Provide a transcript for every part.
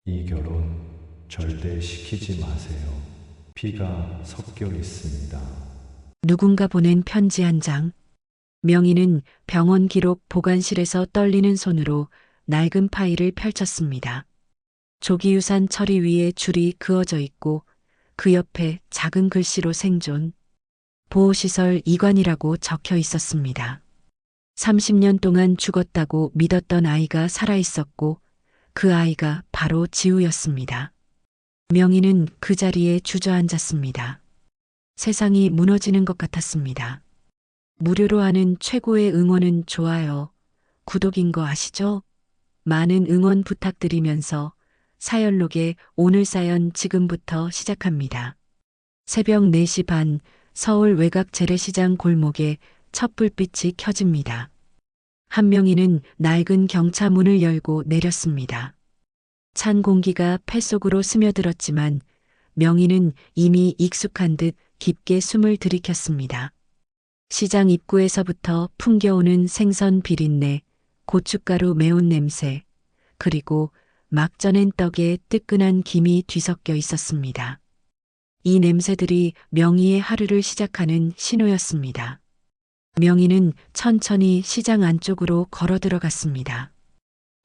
이 결혼 절대 시키지 마세요. 피가 섞여 있습니다. 누군가 보낸 편지 한 장. 명희는 병원 기록 보관실에서 떨리는 손으로 낡은 파일을 펼쳤습니다. 조기유산 처리 위에 줄이 그어져 있고 그 옆에 작은 글씨로 생존, 보호시설 이관이라고 적혀 있었습니다. 30년 동안 죽었다고 믿었던 아이가 살아있었고 그 아이가 바로 지우였습니다. 명희는 그 자리에 주저앉았습니다. 세상이 무너지는 것 같았습니다. 무료로 하는 최고의 응원은 좋아요, 구독인 거 아시죠? 많은 응원 부탁드리면서 사연록에 오늘 사연 지금부터 시작합니다. 새벽 4시 반 서울 외곽 재래시장 골목에 첫 불빛이 켜집니다. 한명희는 낡은 경차 문을 열고 내렸습니다. 찬 공기가 폐 속으로 스며들었지만 명희는 이미 익숙한 듯 깊게 숨을 들이켰습니다. 시장 입구에서부터 풍겨오는 생선 비린내, 고춧가루 매운 냄새, 그리고 막 쪄낸 떡에 뜨끈한 김이 뒤섞여 있었습니다. 이 냄새들이 명희의 하루를 시작하는 신호였습니다. 명희는 천천히 시장 안쪽으로 걸어 들어갔습니다.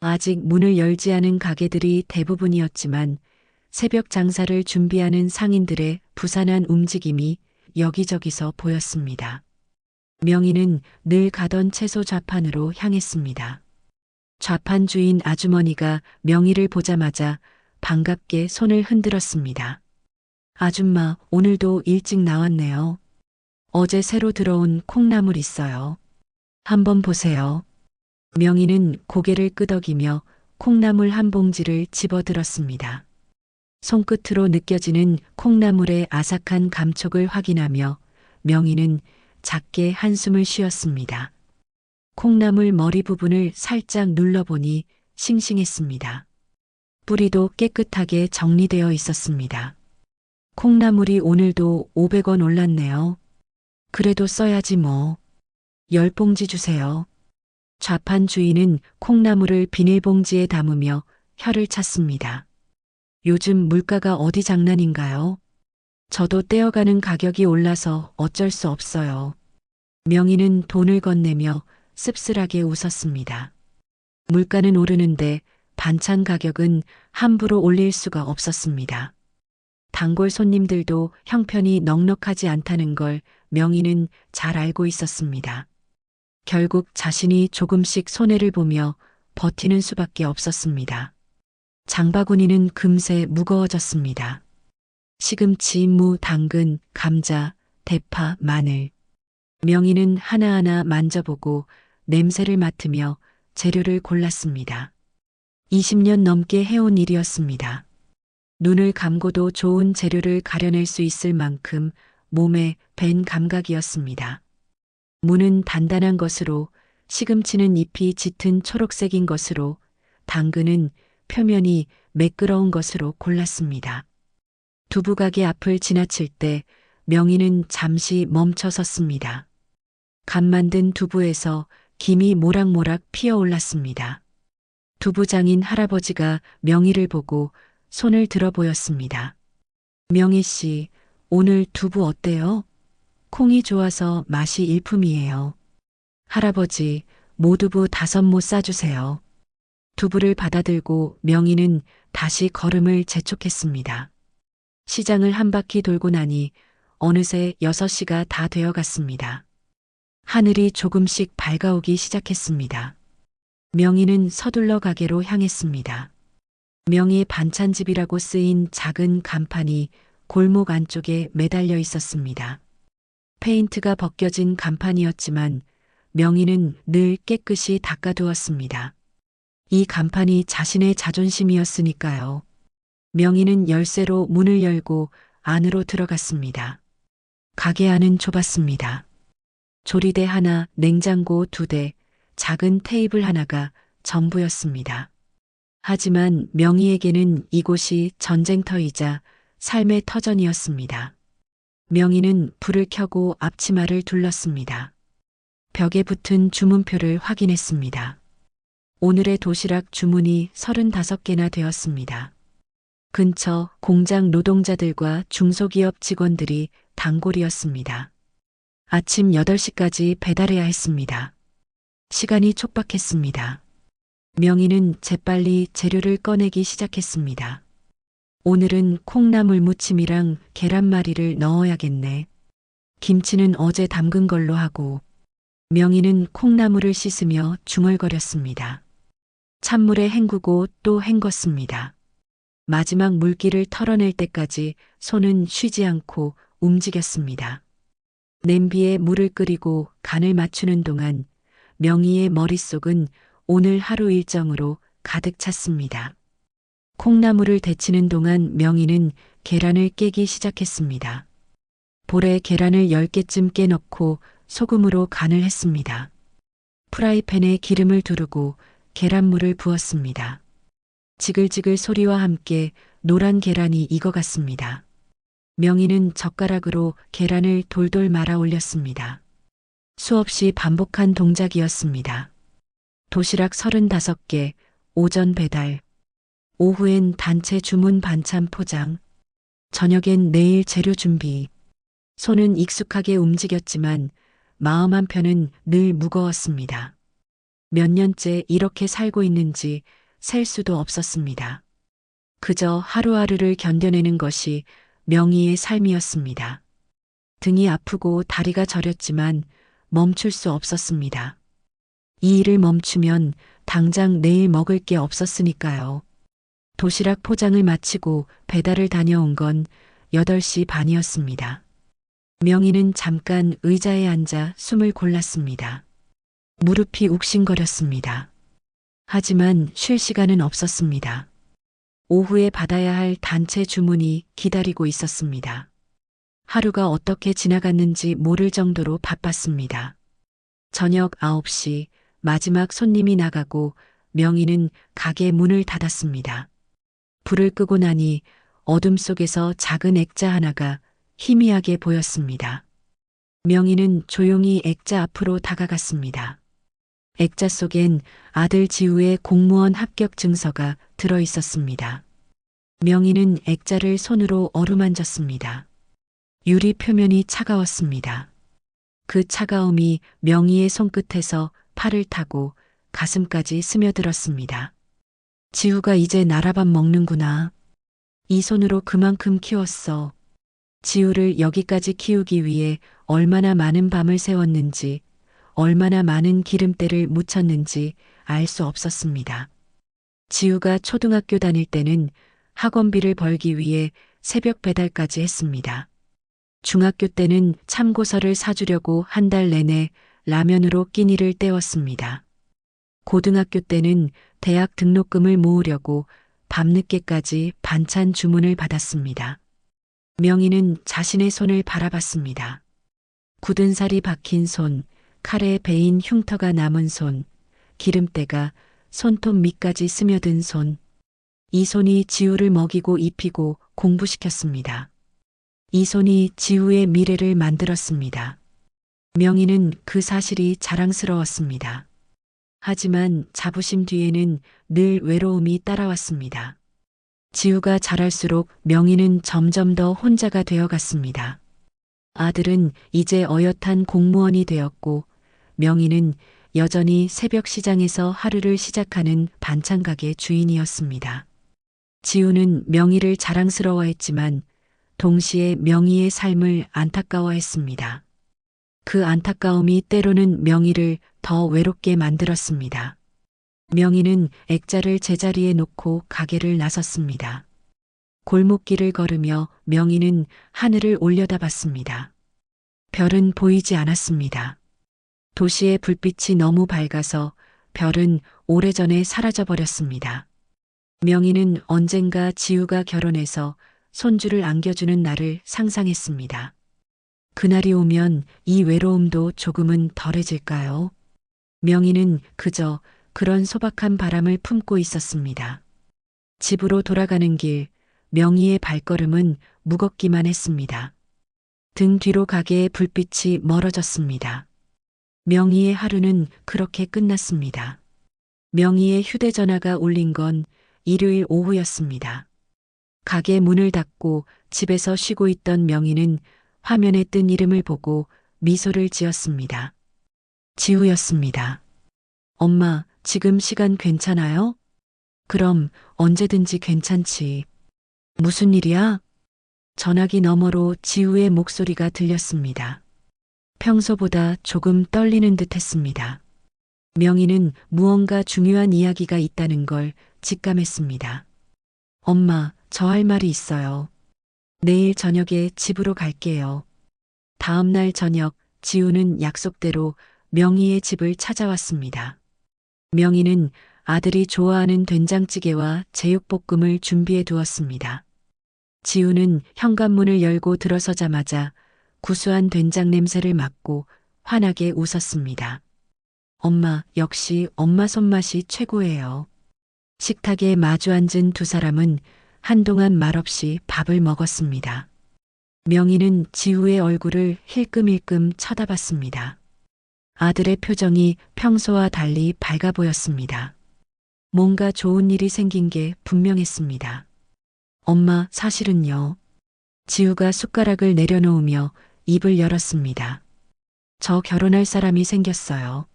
아직 문을 열지 않은 가게들이 대부분이었지만 새벽 장사를 준비하는 상인들의 부산한 움직임이 여기저기서 보였습니다. 명희는 늘 가던 채소 좌판으로 향했습니다. 좌판 주인 아주머니가 명희를 보자마자 반갑게 손을 흔들었습니다. 아줌마, 오늘도 일찍 나왔네요. 어제 새로 들어온 콩나물 있어요. 한번 보세요. 명희는 고개를 끄덕이며 콩나물 한 봉지를 집어들었습니다. 손끝으로 느껴지는 콩나물의 아삭한 감촉을 확인하며 명희는 작게 한숨을 쉬었습니다. 콩나물 머리 부분을 살짝 눌러보니 싱싱했습니다. 뿌리도 깨끗하게 정리되어 있었습니다. 콩나물이 오늘도 500원 올랐네요. 그래도 써야지 뭐. 10봉지 주세요. 좌판 주인은 콩나물을 비닐봉지에 담으며 혀를 찼습니다. 요즘 물가가 어디 장난인가요? 저도 떼어가는 가격이 올라서 어쩔 수 없어요. 명희는 돈을 건네며 씁쓸하게 웃었습니다. 물가는 오르는데 반찬 가격은 함부로 올릴 수가 없었습니다. 단골 손님들도 형편이 넉넉하지 않다는 걸 명희는 잘 알고 있었습니다. 결국 자신이 조금씩 손해를 보며 버티는 수밖에 없었습니다. 장바구니는 금세 무거워졌습니다. 시금치, 무, 당근, 감자, 대파, 마늘. 명희는 하나하나 만져보고 냄새를 맡으며 재료를 골랐습니다. 20년 넘게 해온 일이었습니다. 눈을 감고도 좋은 재료를 가려낼 수 있을 만큼 몸에 밴 감각이었습니다. 무는 단단한 것으로, 시금치는 잎이 짙은 초록색인 것으로, 당근은 표면이 매끄러운 것으로 골랐습니다. 두부가게 앞을 지나칠 때 명희는 잠시 멈춰 섰습니다. 갓 만든 두부에서 김이 모락모락 피어올랐습니다. 두부장인 할아버지가 명희를 보고 손을 들어 보였습니다. 명희 씨, 오늘 두부 어때요? 콩이 좋아서 맛이 일품이에요. 할아버지, 모두부 5모 싸주세요. 두부를 받아들고 명희는 다시 걸음을 재촉했습니다. 시장을 한 바퀴 돌고 나니 어느새 6시가 다 되어갔습니다. 하늘이 조금씩 밝아오기 시작했습니다. 명희는 서둘러 가게로 향했습니다. 명희 반찬집이라고 쓰인 작은 간판이 골목 안쪽에 매달려 있었습니다. 페인트가 벗겨진 간판이었지만 명희는 늘 깨끗이 닦아두었습니다. 이 간판이 자신의 자존심이었으니까요. 명희는 열쇠로 문을 열고 안으로 들어갔습니다. 가게 안은 좁았습니다. 조리대 하나, 냉장고 2대, 작은 테이블 하나가 전부였습니다. 하지만 명희에게는 이곳이 전쟁터이자 삶의 터전이었습니다. 명희는 불을 켜고 앞치마를 둘렀습니다. 벽에 붙은 주문표를 확인했습니다. 오늘의 도시락 주문이 35개나 되었습니다. 근처 공장 노동자들과 중소기업 직원들이 단골이었습니다. 아침 8시까지 배달해야 했습니다. 시간이 촉박했습니다. 명희는 재빨리 재료를 꺼내기 시작했습니다. 오늘은 콩나물 무침이랑 계란말이를 넣어야겠네. 김치는 어제 담근 걸로 하고. 명희는 콩나물을 씻으며 중얼거렸습니다. 찬물에 헹구고 또 헹궜습니다. 마지막 물기를 털어낼 때까지 손은 쉬지 않고 움직였습니다. 냄비에 물을 끓이고 간을 맞추는 동안 명희의 머릿속은 오늘 하루 일정으로 가득 찼습니다. 콩나물을 데치는 동안 명희는 계란을 깨기 시작했습니다. 볼에 계란을 10개쯤 깨넣고 소금으로 간을 했습니다. 프라이팬에 기름을 두르고 계란물을 부었습니다. 지글지글 소리와 함께 노란 계란이 익어갔습니다. 명희는 젓가락으로 계란을 돌돌 말아 올렸습니다. 수없이 반복한 동작이었습니다. 도시락 35개, 오전 배달, 오후엔 단체 주문 반찬 포장, 저녁엔 내일 재료 준비. 손은 익숙하게 움직였지만 마음 한편은 늘 무거웠습니다. 몇 년째 이렇게 살고 있는지 셀 수도 없었습니다. 그저 하루하루를 견뎌내는 것이 명희의 삶이었습니다. 등이 아프고 다리가 저렸지만 멈출 수 없었습니다. 이 일을 멈추면 당장 내일 먹을 게 없었으니까요. 도시락 포장을 마치고 배달을 다녀온 건 8시 반이었습니다. 명희는 잠깐 의자에 앉아 숨을 골랐습니다. 무릎이 욱신거렸습니다. 하지만 쉴 시간은 없었습니다. 오후에 받아야 할 단체 주문이 기다리고 있었습니다. 하루가 어떻게 지나갔는지 모를 정도로 바빴습니다. 저녁 9시 마지막 손님이 나가고 명희는 가게 문을 닫았습니다. 불을 끄고 나니 어둠 속에서 작은 액자 하나가 희미하게 보였습니다. 명희는 조용히 액자 앞으로 다가갔습니다. 액자 속엔 아들 지우의 공무원 합격 증서가 들어 있었습니다. 명희는 액자를 손으로 어루만졌습니다. 유리 표면이 차가웠습니다. 그 차가움이 명희의 손끝에서 팔을 타고 가슴까지 스며들었습니다. 지우가 이제 나라밥 먹는구나. 이 손으로 그만큼 키웠어. 지우를 여기까지 키우기 위해 얼마나 많은 밤을 새웠는지, 얼마나 많은 기름때를 묻혔는지 알 수 없었습니다. 지우가 초등학교 다닐 때는 학원비를 벌기 위해 새벽 배달까지 했습니다. 중학교 때는 참고서를 사주려고 한 달 내내 라면으로 끼니를 때웠습니다. 고등학교 때는 대학 등록금을 모으려고 밤늦게까지 반찬 주문을 받았습니다. 명희는 자신의 손을 바라봤습니다. 굳은 살이 박힌 손, 칼에 베인 흉터가 남은 손, 기름때가 손톱 밑까지 스며든 손. 이 손이 지우를 먹이고 입히고 공부시켰습니다. 이 손이 지우의 미래를 만들었습니다. 명희는 그 사실이 자랑스러웠습니다. 하지만 자부심 뒤에는 늘 외로움이 따라왔습니다. 지우가 자랄수록 명희는 점점 더 혼자가 되어갔습니다. 아들은 이제 어엿한 공무원이 되었고 명희는 여전히 새벽 시장에서 하루를 시작하는 반찬 가게 주인이었습니다. 지우는 명희를 자랑스러워했지만 동시에 명희의 삶을 안타까워했습니다. 그 안타까움이 때로는 명희를 더 외롭게 만들었습니다. 명희는 액자를 제자리에 놓고 가게를 나섰습니다. 골목길을 걸으며 명희는 하늘을 올려다봤습니다. 별은 보이지 않았습니다. 도시의 불빛이 너무 밝아서 별은 오래전에 사라져버렸습니다. 명희는 언젠가 지우가 결혼해서 손주를 안겨주는 날을 상상했습니다. 그날이 오면 이 외로움도 조금은 덜해질까요? 명희는 그저 그런 소박한 바람을 품고 있었습니다. 집으로 돌아가는 길, 명희의 발걸음은 무겁기만 했습니다. 등 뒤로 가게의 불빛이 멀어졌습니다. 명희의 하루는 그렇게 끝났습니다. 명희의 휴대전화가 울린 건 일요일 오후였습니다. 가게 문을 닫고 집에서 쉬고 있던 명희는 화면에 뜬 이름을 보고 미소를 지었습니다. 지우였습니다. 엄마, 지금 시간 괜찮아요? 그럼 언제든지 괜찮지. 무슨 일이야? 전화기 너머로 지우의 목소리가 들렸습니다. 평소보다 조금 떨리는 듯 했습니다. 명희는 무언가 중요한 이야기가 있다는 걸 직감했습니다. 엄마, 저 할 말이 있어요. 내일 저녁에 집으로 갈게요. 다음 날 저녁, 지우는 약속대로 명희의 집을 찾아왔습니다. 명희는 아들이 좋아하는 된장찌개와 제육볶음을 준비해 두었습니다. 지우는 현관문을 열고 들어서자마자 구수한 된장 냄새를 맡고 환하게 웃었습니다. 엄마, 역시 엄마 손맛이 최고예요. 식탁에 마주 앉은 두 사람은 한동안 말없이 밥을 먹었습니다. 명희는 지우의 얼굴을 힐끔힐끔 쳐다봤습니다. 아들의 표정이 평소와 달리 밝아 보였습니다. 뭔가 좋은 일이 생긴 게 분명했습니다. 엄마, 사실은요. 지우가 숟가락을 내려놓으며 입을 열었습니다. 저 결혼할 사람이 생겼어요.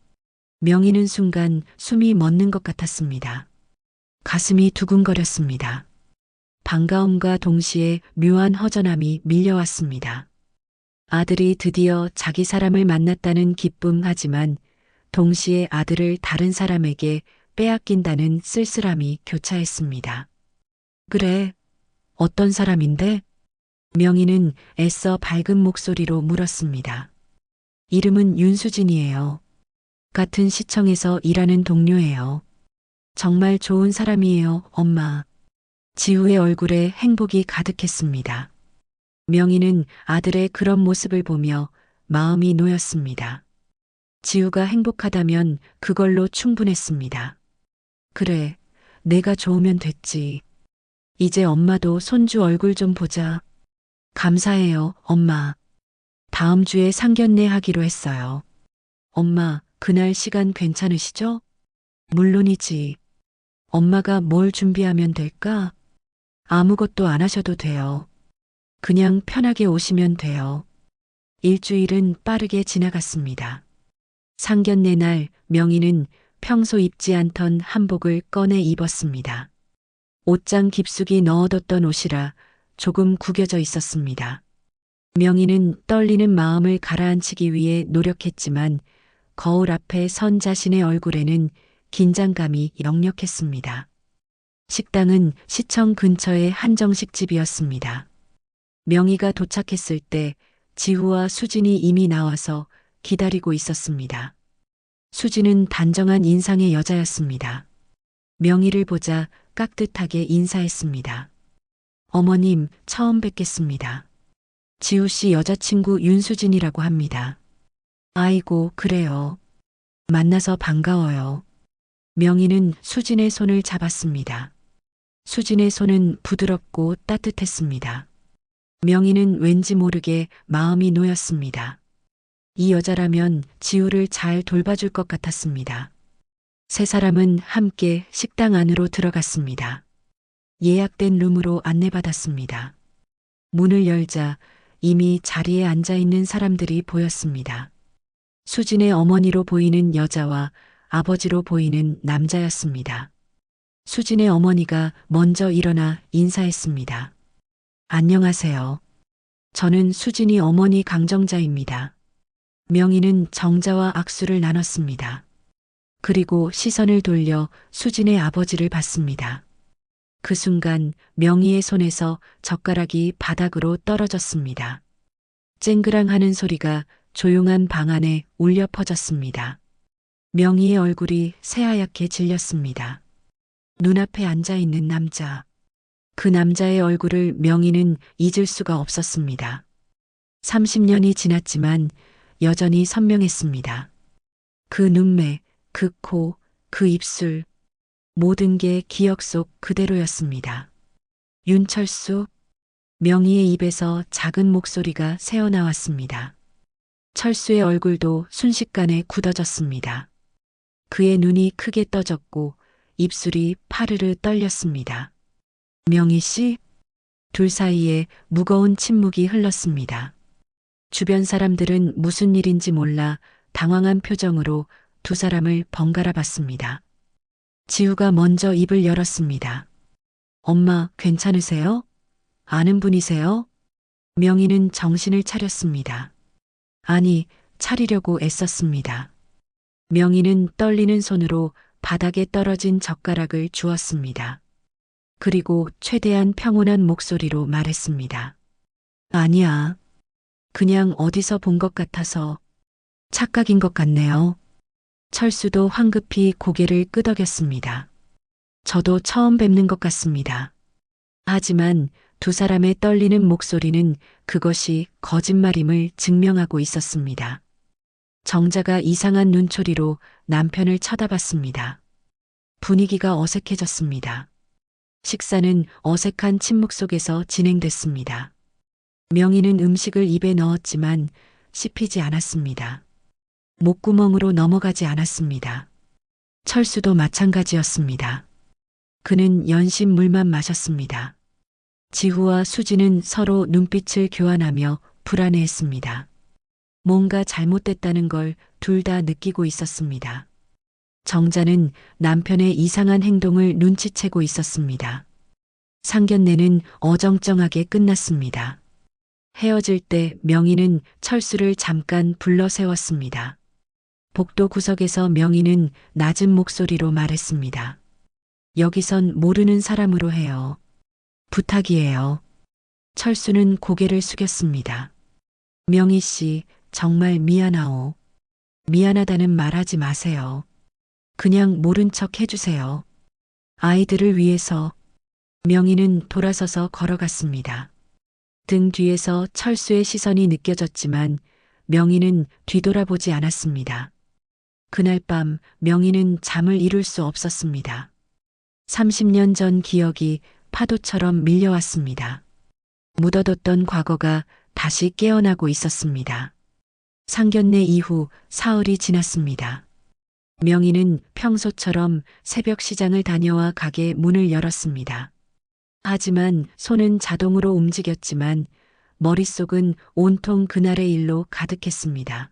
명희는 순간 숨이 멎는 것 같았습니다. 가슴이 두근거렸습니다. 반가움과 동시에 묘한 허전함이 밀려왔습니다. 아들이 드디어 자기 사람을 만났다는 기쁨 하지만 동시에 아들을 다른 사람에게 빼앗긴다는 쓸쓸함이 교차했습니다. 그래, 어떤 사람인데? 명희는 애써 밝은 목소리로 물었습니다. 이름은 윤수진이에요. 같은 시청에서 일하는 동료예요. 정말 좋은 사람이에요, 엄마. 지우의 얼굴에 행복이 가득했습니다. 명희는 아들의 그런 모습을 보며 마음이 놓였습니다. 지우가 행복하다면 그걸로 충분했습니다. 그래, 내가 좋으면 됐지. 이제 엄마도 손주 얼굴 좀 보자. 감사해요, 엄마. 다음 주에 상견례 하기로 했어요. 엄마, 그날 시간 괜찮으시죠? 물론이지. 엄마가 뭘 준비하면 될까? 아무것도 안 하셔도 돼요. 그냥 편하게 오시면 돼요. 일주일은 빠르게 지나갔습니다. 상견례 날 명희는 평소 입지 않던 한복을 꺼내 입었습니다. 옷장 깊숙이 넣어뒀던 옷이라 조금 구겨져 있었습니다. 명희는 떨리는 마음을 가라앉히기 위해 노력했지만 거울 앞에 선 자신의 얼굴에는 긴장감이 역력했습니다. 식당은 시청 근처의 한정식집이었습니다. 명희가 도착했을 때 지우와 수진이 이미 나와서 기다리고 있었습니다. 수진은 단정한 인상의 여자였습니다. 명희를 보자 깍듯하게 인사했습니다. 어머님, 처음 뵙겠습니다. 지우 씨 여자친구 윤수진이라고 합니다. 아이고, 그래요. 만나서 반가워요. 명희는 수진의 손을 잡았습니다. 수진의 손은 부드럽고 따뜻했습니다. 명희는 왠지 모르게 마음이 놓였습니다. 이 여자라면 지우를 잘 돌봐줄 것 같았습니다. 세 사람은 함께 식당 안으로 들어갔습니다. 예약된 룸으로 안내받았습니다. 문을 열자 이미 자리에 앉아 있는 사람들이 보였습니다. 수진의 어머니로 보이는 여자와 아버지로 보이는 남자였습니다. 수진의 어머니가 먼저 일어나 인사했습니다. 안녕하세요. 저는 수진이 어머니 강정자입니다. 명희는 정자와 악수를 나눴습니다. 그리고 시선을 돌려 수진의 아버지를 봤습니다. 그 순간 명희의 손에서 젓가락이 바닥으로 떨어졌습니다. 쨍그랑 하는 소리가 조용한 방 안에 울려 퍼졌습니다. 명희의 얼굴이 새하얗게 질렸습니다. 눈앞에 앉아있는 남자. 그 남자의 얼굴을 명희는 잊을 수가 없었습니다. 30년이 지났지만 여전히 선명했습니다. 그 눈매, 그 코, 그 입술, 모든 게 기억 속 그대로였습니다. 윤철수, 명희의 입에서 작은 목소리가 새어나왔습니다. 철수의 얼굴도 순식간에 굳어졌습니다. 그의 눈이 크게 떠졌고 입술이 파르르 떨렸습니다. 명희 씨? 둘 사이에 무거운 침묵이 흘렀습니다. 주변 사람들은 무슨 일인지 몰라 당황한 표정으로 두 사람을 번갈아 봤습니다. 지우가 먼저 입을 열었습니다. 엄마, 괜찮으세요? 아는 분이세요? 명희는 정신을 차렸습니다. 아니, 차리려고 애썼습니다. 명희는 떨리는 손으로 바닥에 떨어진 젓가락을 주었습니다. 그리고 최대한 평온한 목소리로 말했습니다. 아니야. 그냥 어디서 본 것 같아서 착각인 것 같네요. 철수도 황급히 고개를 끄덕였습니다. 저도 처음 뵙는 것 같습니다. 하지만 두 사람의 떨리는 목소리는 그것이 거짓말임을 증명하고 있었습니다. 정자가 이상한 눈초리로 남편을 쳐다봤습니다. 분위기가 어색해졌습니다. 식사는 어색한 침묵 속에서 진행됐습니다. 명희는 음식을 입에 넣었지만 씹히지 않았습니다. 목구멍으로 넘어가지 않았습니다. 철수도 마찬가지였습니다. 그는 연신 물만 마셨습니다. 지후와 수지는 서로 눈빛을 교환하며 불안해했습니다. 뭔가 잘못됐다는 걸 둘 다 느끼고 있었습니다. 정자는 남편의 이상한 행동을 눈치채고 있었습니다. 상견례는 어정쩡하게 끝났습니다. 헤어질 때 명희는 철수를 잠깐 불러 세웠습니다. 복도 구석에서 명희는 낮은 목소리로 말했습니다. 여기선 모르는 사람으로 해요. 부탁이에요. 철수는 고개를 숙였습니다. 명희 씨, 정말 미안하오. 미안하다는 말하지 마세요. 그냥 모른 척 해주세요. 아이들을 위해서. 명희는 돌아서서 걸어갔습니다. 등 뒤에서 철수의 시선이 느껴졌지만 명희는 뒤돌아보지 않았습니다. 그날 밤 명희는 잠을 이룰 수 없었습니다. 30년 전 기억이 파도처럼 밀려왔습니다. 묻어뒀던 과거가 다시 깨어나고 있었습니다. 상견례 이후 사흘이 지났습니다. 명희는 평소처럼 새벽 시장을 다녀와 가게 문을 열었습니다. 하지만 손은 자동으로 움직였지만 머릿속은 온통 그날의 일로 가득했습니다.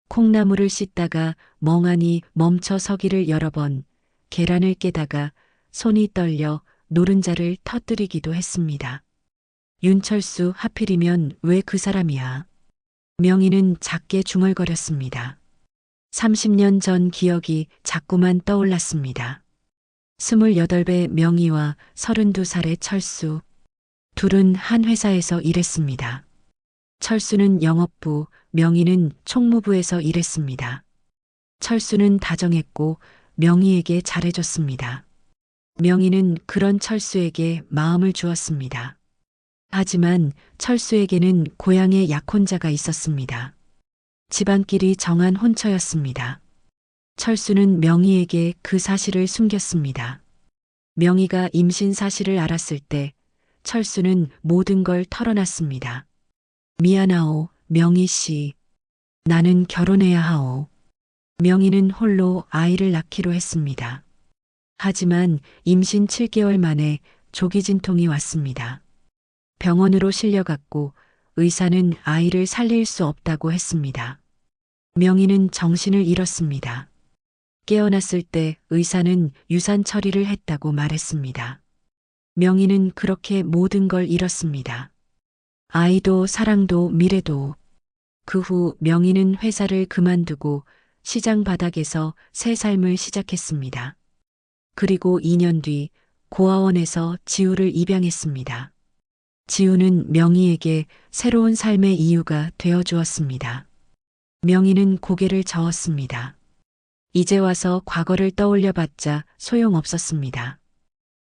콩나물을 씻다가 멍하니 멈춰 서기를 여러 번, 계란을 깨다가 손이 떨려 노른자를 터뜨리기도 했습니다. 윤철수, 하필이면 왜 그 사람이야? 명희는 작게 중얼거렸습니다. 30년 전 기억이 자꾸만 떠올랐습니다. 28배 명희와 32살의 철수. 둘은 한 회사에서 일했습니다. 철수는 영업부, 명희는 총무부에서 일했습니다. 철수는 다정했고 명희에게 잘해줬습니다. 명희는 그런 철수에게 마음을 주었습니다. 하지만 철수에게는 고향의 약혼자가 있었습니다. 집안끼리 정한 혼처였습니다. 철수는 명희에게 그 사실을 숨겼습니다. 명희가 임신 사실을 알았을 때 철수는 모든 걸 털어놨습니다. 미안하오, 명희 씨. 나는 결혼해야 하오. 명희는 홀로 아이를 낳기로 했습니다. 하지만 임신 7개월 만에 조기 진통이 왔습니다. 병원으로 실려갔고 의사는 아이를 살릴 수 없다고 했습니다. 명희는 정신을 잃었습니다. 깨어났을 때 의사는 유산 처리를 했다고 말했습니다. 명희는 그렇게 모든 걸 잃었습니다. 아이도 사랑도 미래도. 그 후 명희는 회사를 그만두고 시장 바닥에서 새 삶을 시작했습니다. 그리고 2년 뒤 고아원에서 지우를 입양했습니다. 지우는 명희에게 새로운 삶의 이유가 되어 주었습니다. 명희는 고개를 저었습니다. 이제 와서 과거를 떠올려 봤자 소용없었습니다.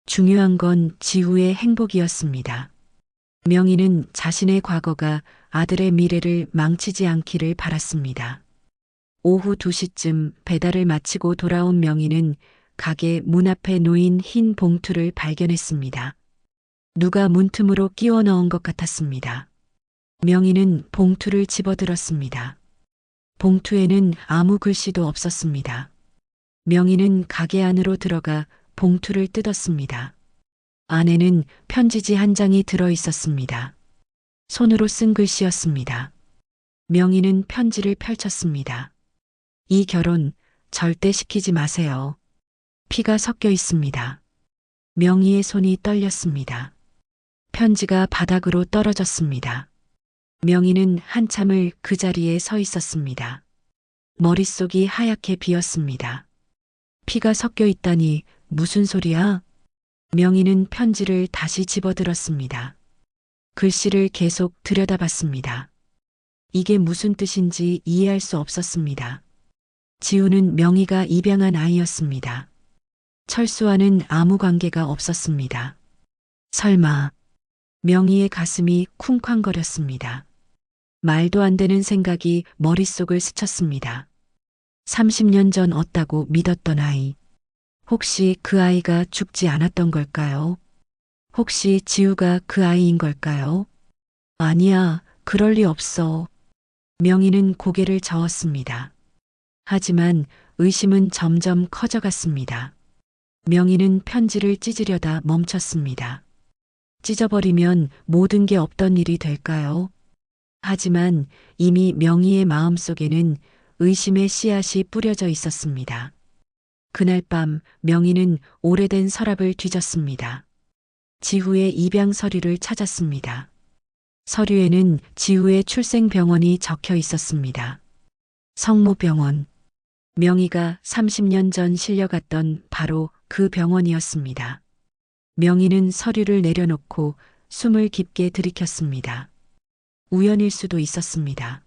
중요한 건 지우의 행복이었습니다. 명희는 자신의 과거가 아들의 미래를 망치지 않기를 바랐습니다. 오후 2시쯤 배달을 마치고 돌아온 명희는 가게 문 앞에 놓인 흰 봉투를 발견했습니다. 누가 문틈으로 끼워 넣은 것 같았습니다. 명희는 봉투를 집어들었습니다. 봉투에는 아무 글씨도 없었습니다. 명희는 가게 안으로 들어가 봉투를 뜯었습니다. 안에는 편지지 한 장이 들어 있었습니다. 손으로 쓴 글씨였습니다. 명희는 편지를 펼쳤습니다. 이 결혼 절대 시키지 마세요. 피가 섞여 있습니다. 명희의 손이 떨렸습니다. 편지가 바닥으로 떨어졌습니다. 명희는 한참을 그 자리에 서 있었습니다. 머릿속이 하얗게 비었습니다. 피가 섞여 있다니 무슨 소리야? 명희는 편지를 다시 집어들었습니다. 글씨를 계속 들여다봤습니다. 이게 무슨 뜻인지 이해할 수 없었습니다. 지우는 명희가 입양한 아이였습니다. 철수와는 아무 관계가 없었습니다. 설마 명희의 가슴이 쿵쾅거렸습니다. 말도 안 되는 생각이 머릿속을 스쳤습니다. 30년 전 얻다고 믿었던 아이. 혹시 그 아이가 죽지 않았던 걸까요? 혹시 지우가 그 아이인 걸까요? 아니야, 그럴 리 없어. 명희는 고개를 저었습니다. 하지만 의심은 점점 커져갔습니다. 명희는 편지를 찢으려다 멈췄습니다. 찢어버리면 모든 게 없던 일이 될까요? 하지만 이미 명희의 마음속에는 의심의 씨앗이 뿌려져 있었습니다. 그날 밤 명희는 오래된 서랍을 뒤졌습니다. 지후의 입양 서류를 찾았습니다. 서류에는 지후의 출생병원이 적혀 있었습니다. 성모병원. 명희가 30년 전 실려갔던 바로 그 병원이었습니다. 명희는 서류를 내려놓고 숨을 깊게 들이켰습니다. 우연일 수도 있었습니다.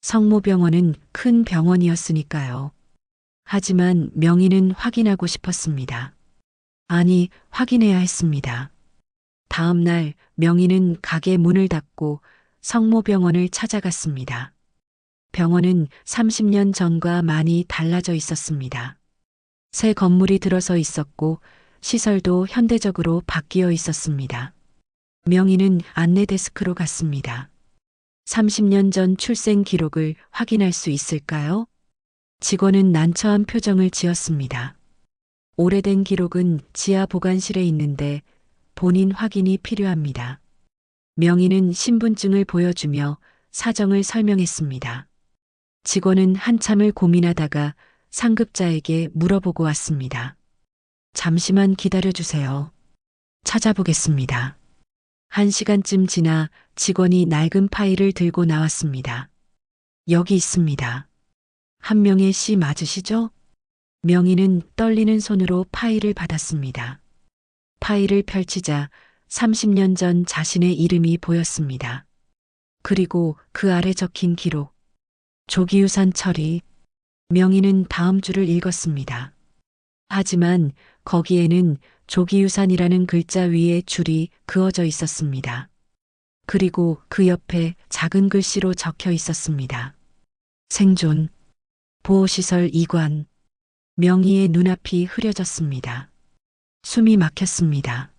성모병원은 큰 병원이었으니까요. 하지만 명희는 확인하고 싶었습니다. 아니, 확인해야 했습니다. 다음 날 명희는 가게 문을 닫고 성모병원을 찾아갔습니다. 병원은 30년 전과 많이 달라져 있었습니다. 새 건물이 들어서 있었고 시설도 현대적으로 바뀌어 있었습니다. 명희는 안내 데스크로 갔습니다. 30년 전 출생 기록을 확인할 수 있을까요? 직원은 난처한 표정을 지었습니다. 오래된 기록은 지하 보관실에 있는데 본인 확인이 필요합니다. 명희는 신분증을 보여주며 사정을 설명했습니다. 직원은 한참을 고민하다가 상급자에게 물어보고 왔습니다. 잠시만 기다려주세요. 찾아보겠습니다. 1시간쯤 지나 직원이 낡은 파일을 들고 나왔습니다. 여기 있습니다. 한명의 씨 맞으시죠? 명희는 떨리는 손으로 파일을 받았습니다. 파일을 펼치자 30년 전 자신의 이름이 보였습니다. 그리고 그 아래 적힌 기록. 조기유산 처리. 명희는 다음 줄을 읽었습니다. 하지만 거기에는 조기유산이라는 글자 위에 줄이 그어져 있었습니다. 그리고 그 옆에 작은 글씨로 적혀 있었습니다. 생존. 보호시설 이관. 명희의 눈앞이 흐려졌습니다. 숨이 막혔습니다.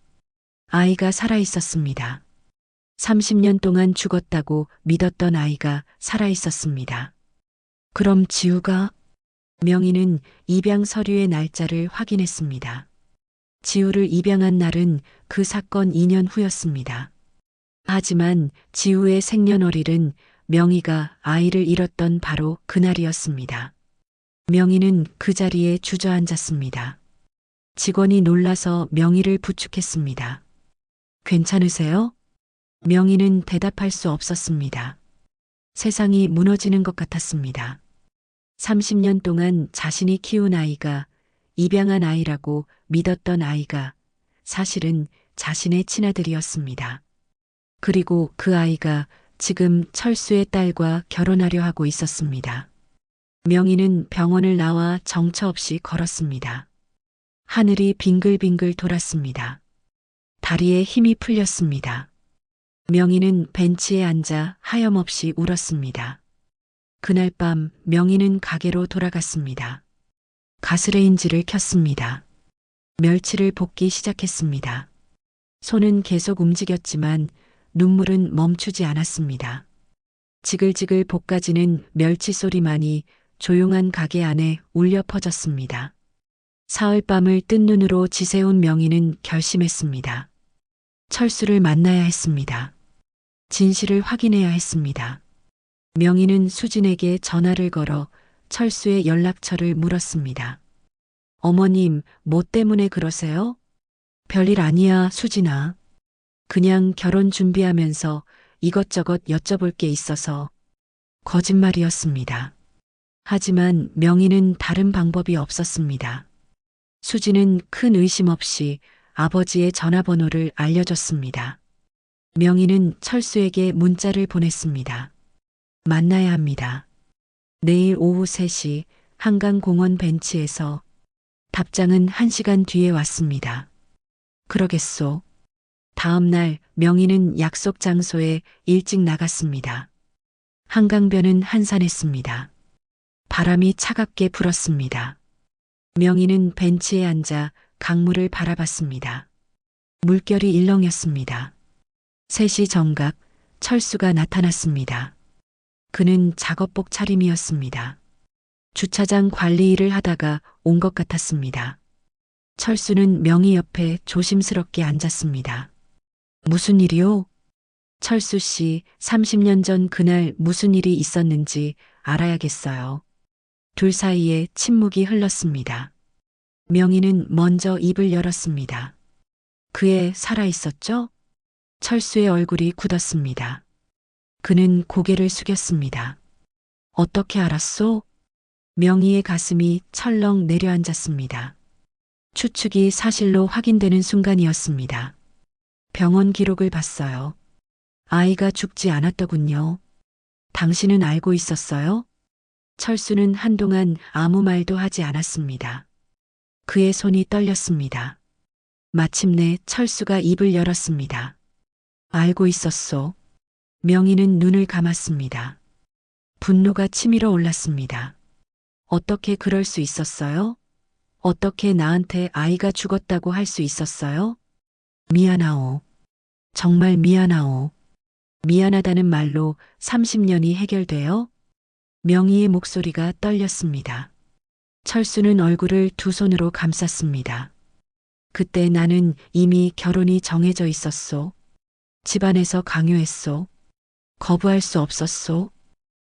아이가 살아 있었습니다. 30년 동안 죽었다고 믿었던 아이가 살아 있었습니다. 그럼 지우가? 명희는 입양 서류의 날짜를 확인했습니다. 지우를 입양한 날은 그 사건 2년 후였습니다. 하지만 지우의 생년월일은 명희가 아이를 잃었던 바로 그날이었습니다. 명희는 그 자리에 주저앉았습니다. 직원이 놀라서 명희를 부축했습니다. 괜찮으세요? 명희는 대답할 수 없었습니다. 세상이 무너지는 것 같았습니다. 30년 동안 자신이 키운 아이가, 입양한 아이라고 믿었던 아이가 사실은 자신의 친아들이었습니다. 그리고 그 아이가 지금 철수의 딸과 결혼하려 하고 있었습니다. 명희는 병원을 나와 정처 없이 걸었습니다. 하늘이 빙글빙글 돌았습니다. 다리에 힘이 풀렸습니다. 명희는 벤치에 앉아 하염없이 울었습니다. 그날 밤 명희는 가게로 돌아갔습니다. 가스레인지를 켰습니다. 멸치를 볶기 시작했습니다. 손은 계속 움직였지만 눈물은 멈추지 않았습니다. 지글지글 볶아지는 멸치 소리만이 조용한 가게 안에 울려 퍼졌습니다. 사흘밤을 뜬 눈으로 지새운 명희는 결심했습니다. 철수를 만나야 했습니다. 진실을 확인해야 했습니다. 명희는 수진에게 전화를 걸어 철수의 연락처를 물었습니다. 어머님, 뭐 때문에 그러세요? 별일 아니야, 수진아. 그냥 결혼 준비하면서 이것저것 여쭤볼 게 있어서. 거짓말이었습니다. 하지만 명희는 다른 방법이 없었습니다. 수진은 큰 의심 없이 아버지의 전화번호를 알려줬습니다. 명희는 철수에게 문자를 보냈습니다. 만나야 합니다. 내일 오후 3시 한강공원 벤치에서. 답장은 1시간 뒤에 왔습니다. 그러겠소. 다음 날 명희는 약속 장소에 일찍 나갔습니다. 한강변은 한산했습니다. 바람이 차갑게 불었습니다. 명희는 벤치에 앉아 강물을 바라봤습니다. 물결이 일렁였습니다. 3시 정각 철수가 나타났습니다. 그는 작업복 차림이었습니다. 주차장 관리 일을 하다가 온 것 같았습니다. 철수는 명희 옆에 조심스럽게 앉았습니다. 무슨 일이요? 철수 씨, 30년 전 그날 무슨 일이 있었는지 알아야겠어요. 둘 사이에 침묵이 흘렀습니다. 명희는 먼저 입을 열었습니다. 그 애 살아 있었죠? 철수의 얼굴이 굳었습니다. 그는 고개를 숙였습니다. 어떻게 알았소? 명희의 가슴이 철렁 내려앉았습니다. 추측이 사실로 확인되는 순간이었습니다. 병원 기록을 봤어요. 아이가 죽지 않았더군요. 당신은 알고 있었어요? 철수는 한동안 아무 말도 하지 않았습니다. 그의 손이 떨렸습니다. 마침내 철수가 입을 열었습니다. 알고 있었소. 명희는 눈을 감았습니다. 분노가 치밀어 올랐습니다. 어떻게 그럴 수 있었어요? 어떻게 나한테 아이가 죽었다고 할 수 있었어요? 미안하오. 정말 미안하오. 미안하다는 말로 30년이 해결돼요? 명희의 목소리가 떨렸습니다. 철수는 얼굴을 두 손으로 감쌌습니다. 그때 나는 이미 결혼이 정해져 있었소. 집안에서 강요했소. 거부할 수 없었소.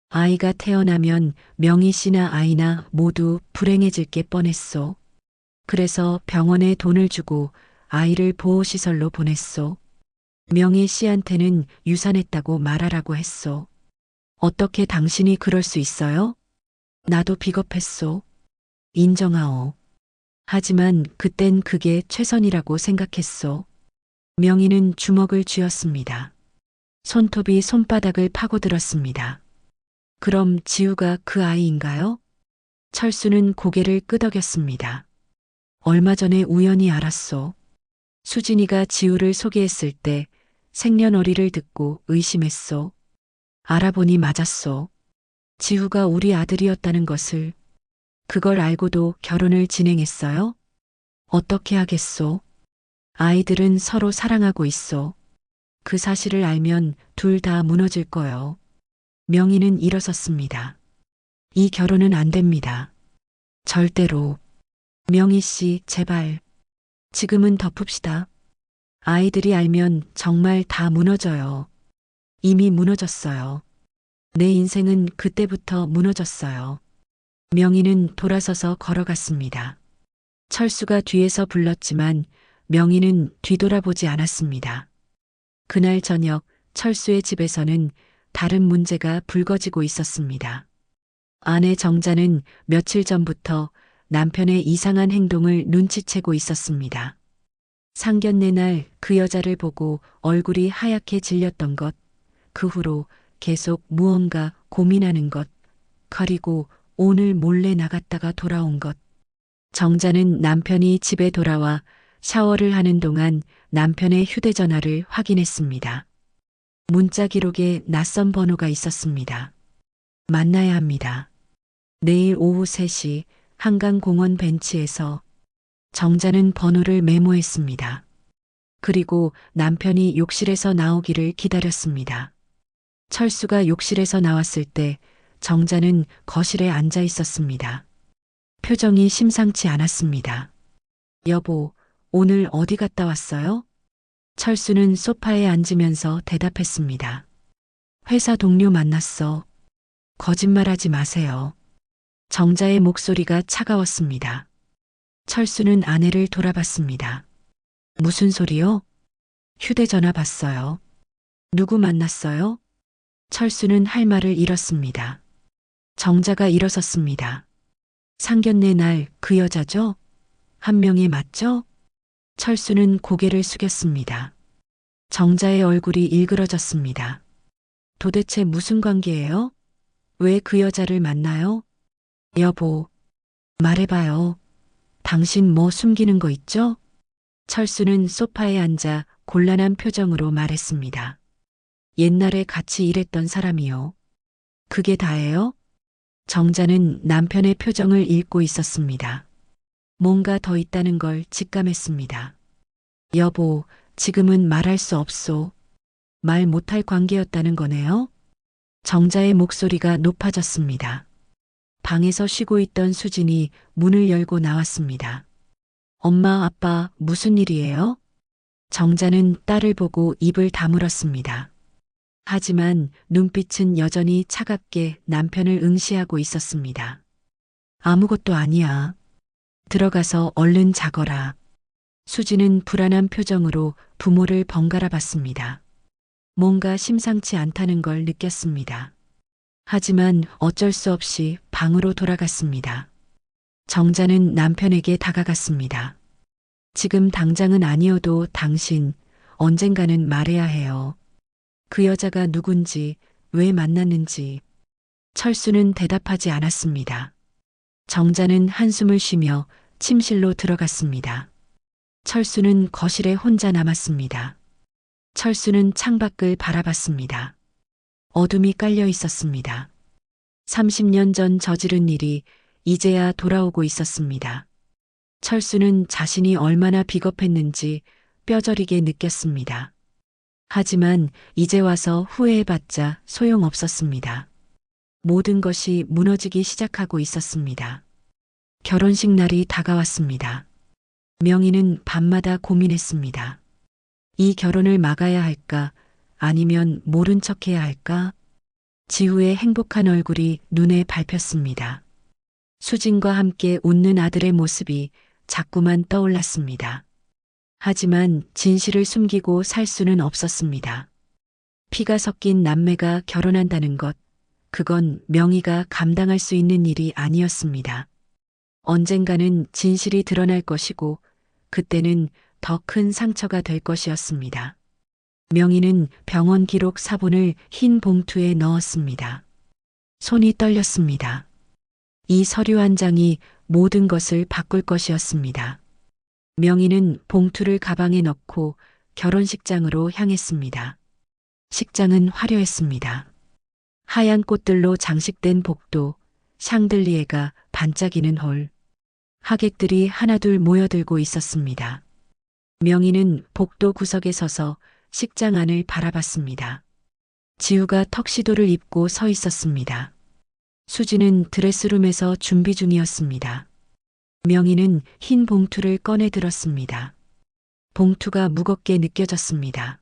아이가 태어나면 명희 씨나 아이나 모두 불행해질 게 뻔했소. 그래서 병원에 돈을 주고 아이를 보호시설로 보냈소. 명희 씨한테는 유산했다고 말하라고 했소. 어떻게 당신이 그럴 수 있어요? 나도 비겁했소. 인정하오. 하지만 그땐 그게 최선이라고 생각했소. 명희는 주먹을 쥐었습니다. 손톱이 손바닥을 파고들었습니다. 그럼 지우가 그 아이인가요? 철수는 고개를 끄덕였습니다. 얼마 전에 우연히 알았소. 수진이가 지우를 소개했을 때 생년월일을 듣고 의심했소. 알아보니 맞았소. 지우가 우리 아들이었다는 것을. 그걸 알고도 결혼을 진행했어요? 어떻게 하겠소? 아이들은 서로 사랑하고 있소. 그 사실을 알면 둘 다 무너질 거요. 명희는 일어섰습니다. 이 결혼은 안 됩니다. 절대로. 명희 씨, 제발. 지금은 덮읍시다. 아이들이 알면 정말 다 무너져요. 이미 무너졌어요. 내 인생은 그때부터 무너졌어요. 명희는 돌아서서 걸어갔습니다. 철수가 뒤에서 불렀지만 명희는 뒤돌아보지 않았습니다. 그날 저녁 철수의 집에서는 다른 문제가 불거지고 있었습니다. 아내 정자는 며칠 전부터 남편의 이상한 행동을 눈치채고 있었습니다. 상견례 날 그 여자를 보고 얼굴이 하얗게 질렸던 것, 그 후로 계속 무언가 고민하는 것, 그리고 오늘 몰래 나갔다가 돌아온 것. 정자는 남편이 집에 돌아와 샤워를 하는 동안 남편의 휴대전화를 확인했습니다. 문자 기록에 낯선 번호가 있었습니다. 만나야 합니다. 내일 오후 3시 한강공원 벤치에서. 정자는 번호를 메모했습니다. 그리고 남편이 욕실에서 나오기를 기다렸습니다. 철수가 욕실에서 나왔을 때 정자는 거실에 앉아 있었습니다. 표정이 심상치 않았습니다. 여보, 오늘 어디 갔다 왔어요? 철수는 소파에 앉으면서 대답했습니다. 회사 동료 만났어. 거짓말하지 마세요. 정자의 목소리가 차가웠습니다. 철수는 아내를 돌아봤습니다. 무슨 소리요? 휴대전화 봤어요. 누구 만났어요? 철수는 할 말을 잃었습니다. 정자가 일어섰습니다. 상견례 날 그 여자죠? 한 명이 맞죠? 철수는 고개를 숙였습니다. 정자의 얼굴이 일그러졌습니다. 도대체 무슨 관계예요? 왜 그 여자를 만나요? 여보, 말해봐요. 당신 뭐 숨기는 거 있죠? 철수는 소파에 앉아 곤란한 표정으로 말했습니다. 옛날에 같이 일했던 사람이요. 그게 다예요? 정자는 남편의 표정을 읽고 있었습니다. 뭔가 더 있다는 걸 직감했습니다. 여보, 지금은 말할 수 없소. 말 못할 관계였다는 거네요? 정자의 목소리가 높아졌습니다. 방에서 쉬고 있던 수진이 문을 열고 나왔습니다. 엄마, 아빠, 무슨 일이에요? 정자는 딸을 보고 입을 다물었습니다. 하지만 눈빛은 여전히 차갑게 남편을 응시하고 있었습니다. 아무것도 아니야. 들어가서 얼른 자거라. 수지는 불안한 표정으로 부모를 번갈아 봤습니다. 뭔가 심상치 않다는 걸 느꼈습니다. 하지만 어쩔 수 없이 방으로 돌아갔습니다. 정자는 남편에게 다가갔습니다. 지금 당장은 아니어도 당신 언젠가는 말해야 해요. 그 여자가 누군지, 왜 만났는지. 철수는 대답하지 않았습니다. 정자는 한숨을 쉬며 침실로 들어갔습니다. 철수는 거실에 혼자 남았습니다. 철수는 창밖을 바라봤습니다. 어둠이 깔려 있었습니다. 30년 전 저지른 일이 이제야 돌아오고 있었습니다. 철수는 자신이 얼마나 비겁했는지 뼈저리게 느꼈습니다. 하지만 이제 와서 후회해봤자 소용없었습니다. 모든 것이 무너지기 시작하고 있었습니다. 결혼식 날이 다가왔습니다. 명희는 밤마다 고민했습니다. 이 결혼을 막아야 할까? 아니면 모른 척해야 할까? 지우의 행복한 얼굴이 눈에 밟혔습니다. 수진과 함께 웃는 아들의 모습이 자꾸만 떠올랐습니다. 하지만 진실을 숨기고 살 수는 없었습니다. 피가 섞인 남매가 결혼한다는 것, 그건 명희가 감당할 수 있는 일이 아니었습니다. 언젠가는 진실이 드러날 것이고 그때는 더 큰 상처가 될 것이었습니다. 명희는 병원 기록 사본을 흰 봉투에 넣었습니다. 손이 떨렸습니다. 이 서류 한 장이 모든 것을 바꿀 것이었습니다. 명희는 봉투를 가방에 넣고 결혼식장으로 향했습니다. 식장은 화려했습니다. 하얀 꽃들로 장식된 복도, 샹들리에가 반짝이는 홀. 하객들이 하나둘 모여들고 있었습니다. 명희는 복도 구석에 서서 식장 안을 바라봤습니다. 지우가 턱시도를 입고 서 있었습니다. 수지는 드레스룸에서 준비 중이었습니다. 명희는 흰 봉투를 꺼내 들었습니다. 봉투가 무겁게 느껴졌습니다.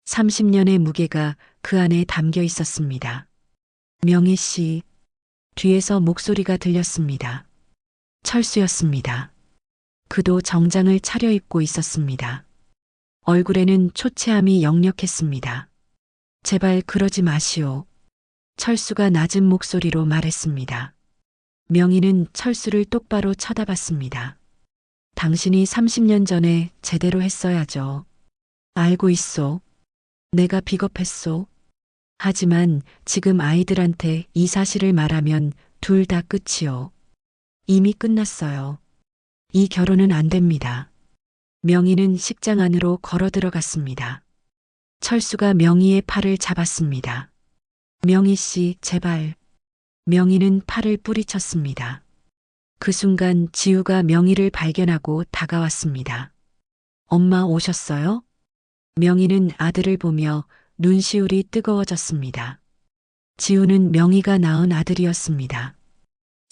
30년의 무게가 그 안에 담겨 있었습니다. 명희 씨, 뒤에서 목소리가 들렸습니다. 철수였습니다. 그도 정장을 차려입고 있었습니다. 얼굴에는 초췌함이 역력했습니다. 제발 그러지 마시오. 철수가 낮은 목소리로 말했습니다. 명희는 철수를 똑바로 쳐다봤습니다. 당신이 30년 전에 제대로 했어야죠. 알고 있소. 내가 비겁했소. 하지만 지금 아이들한테 이 사실을 말하면 둘 다 끝이요. 이미 끝났어요. 이 결혼은 안 됩니다. 명희는 식장 안으로 걸어 들어갔습니다. 철수가 명희의 팔을 잡았습니다. 명희 씨, 제발. 명희는 팔을 뿌리쳤습니다. 그 순간 지우가 명희를 발견하고 다가왔습니다. 엄마 오셨어요? 명희는 아들을 보며 눈시울이 뜨거워졌습니다. 지우는 명희가 낳은 아들이었습니다.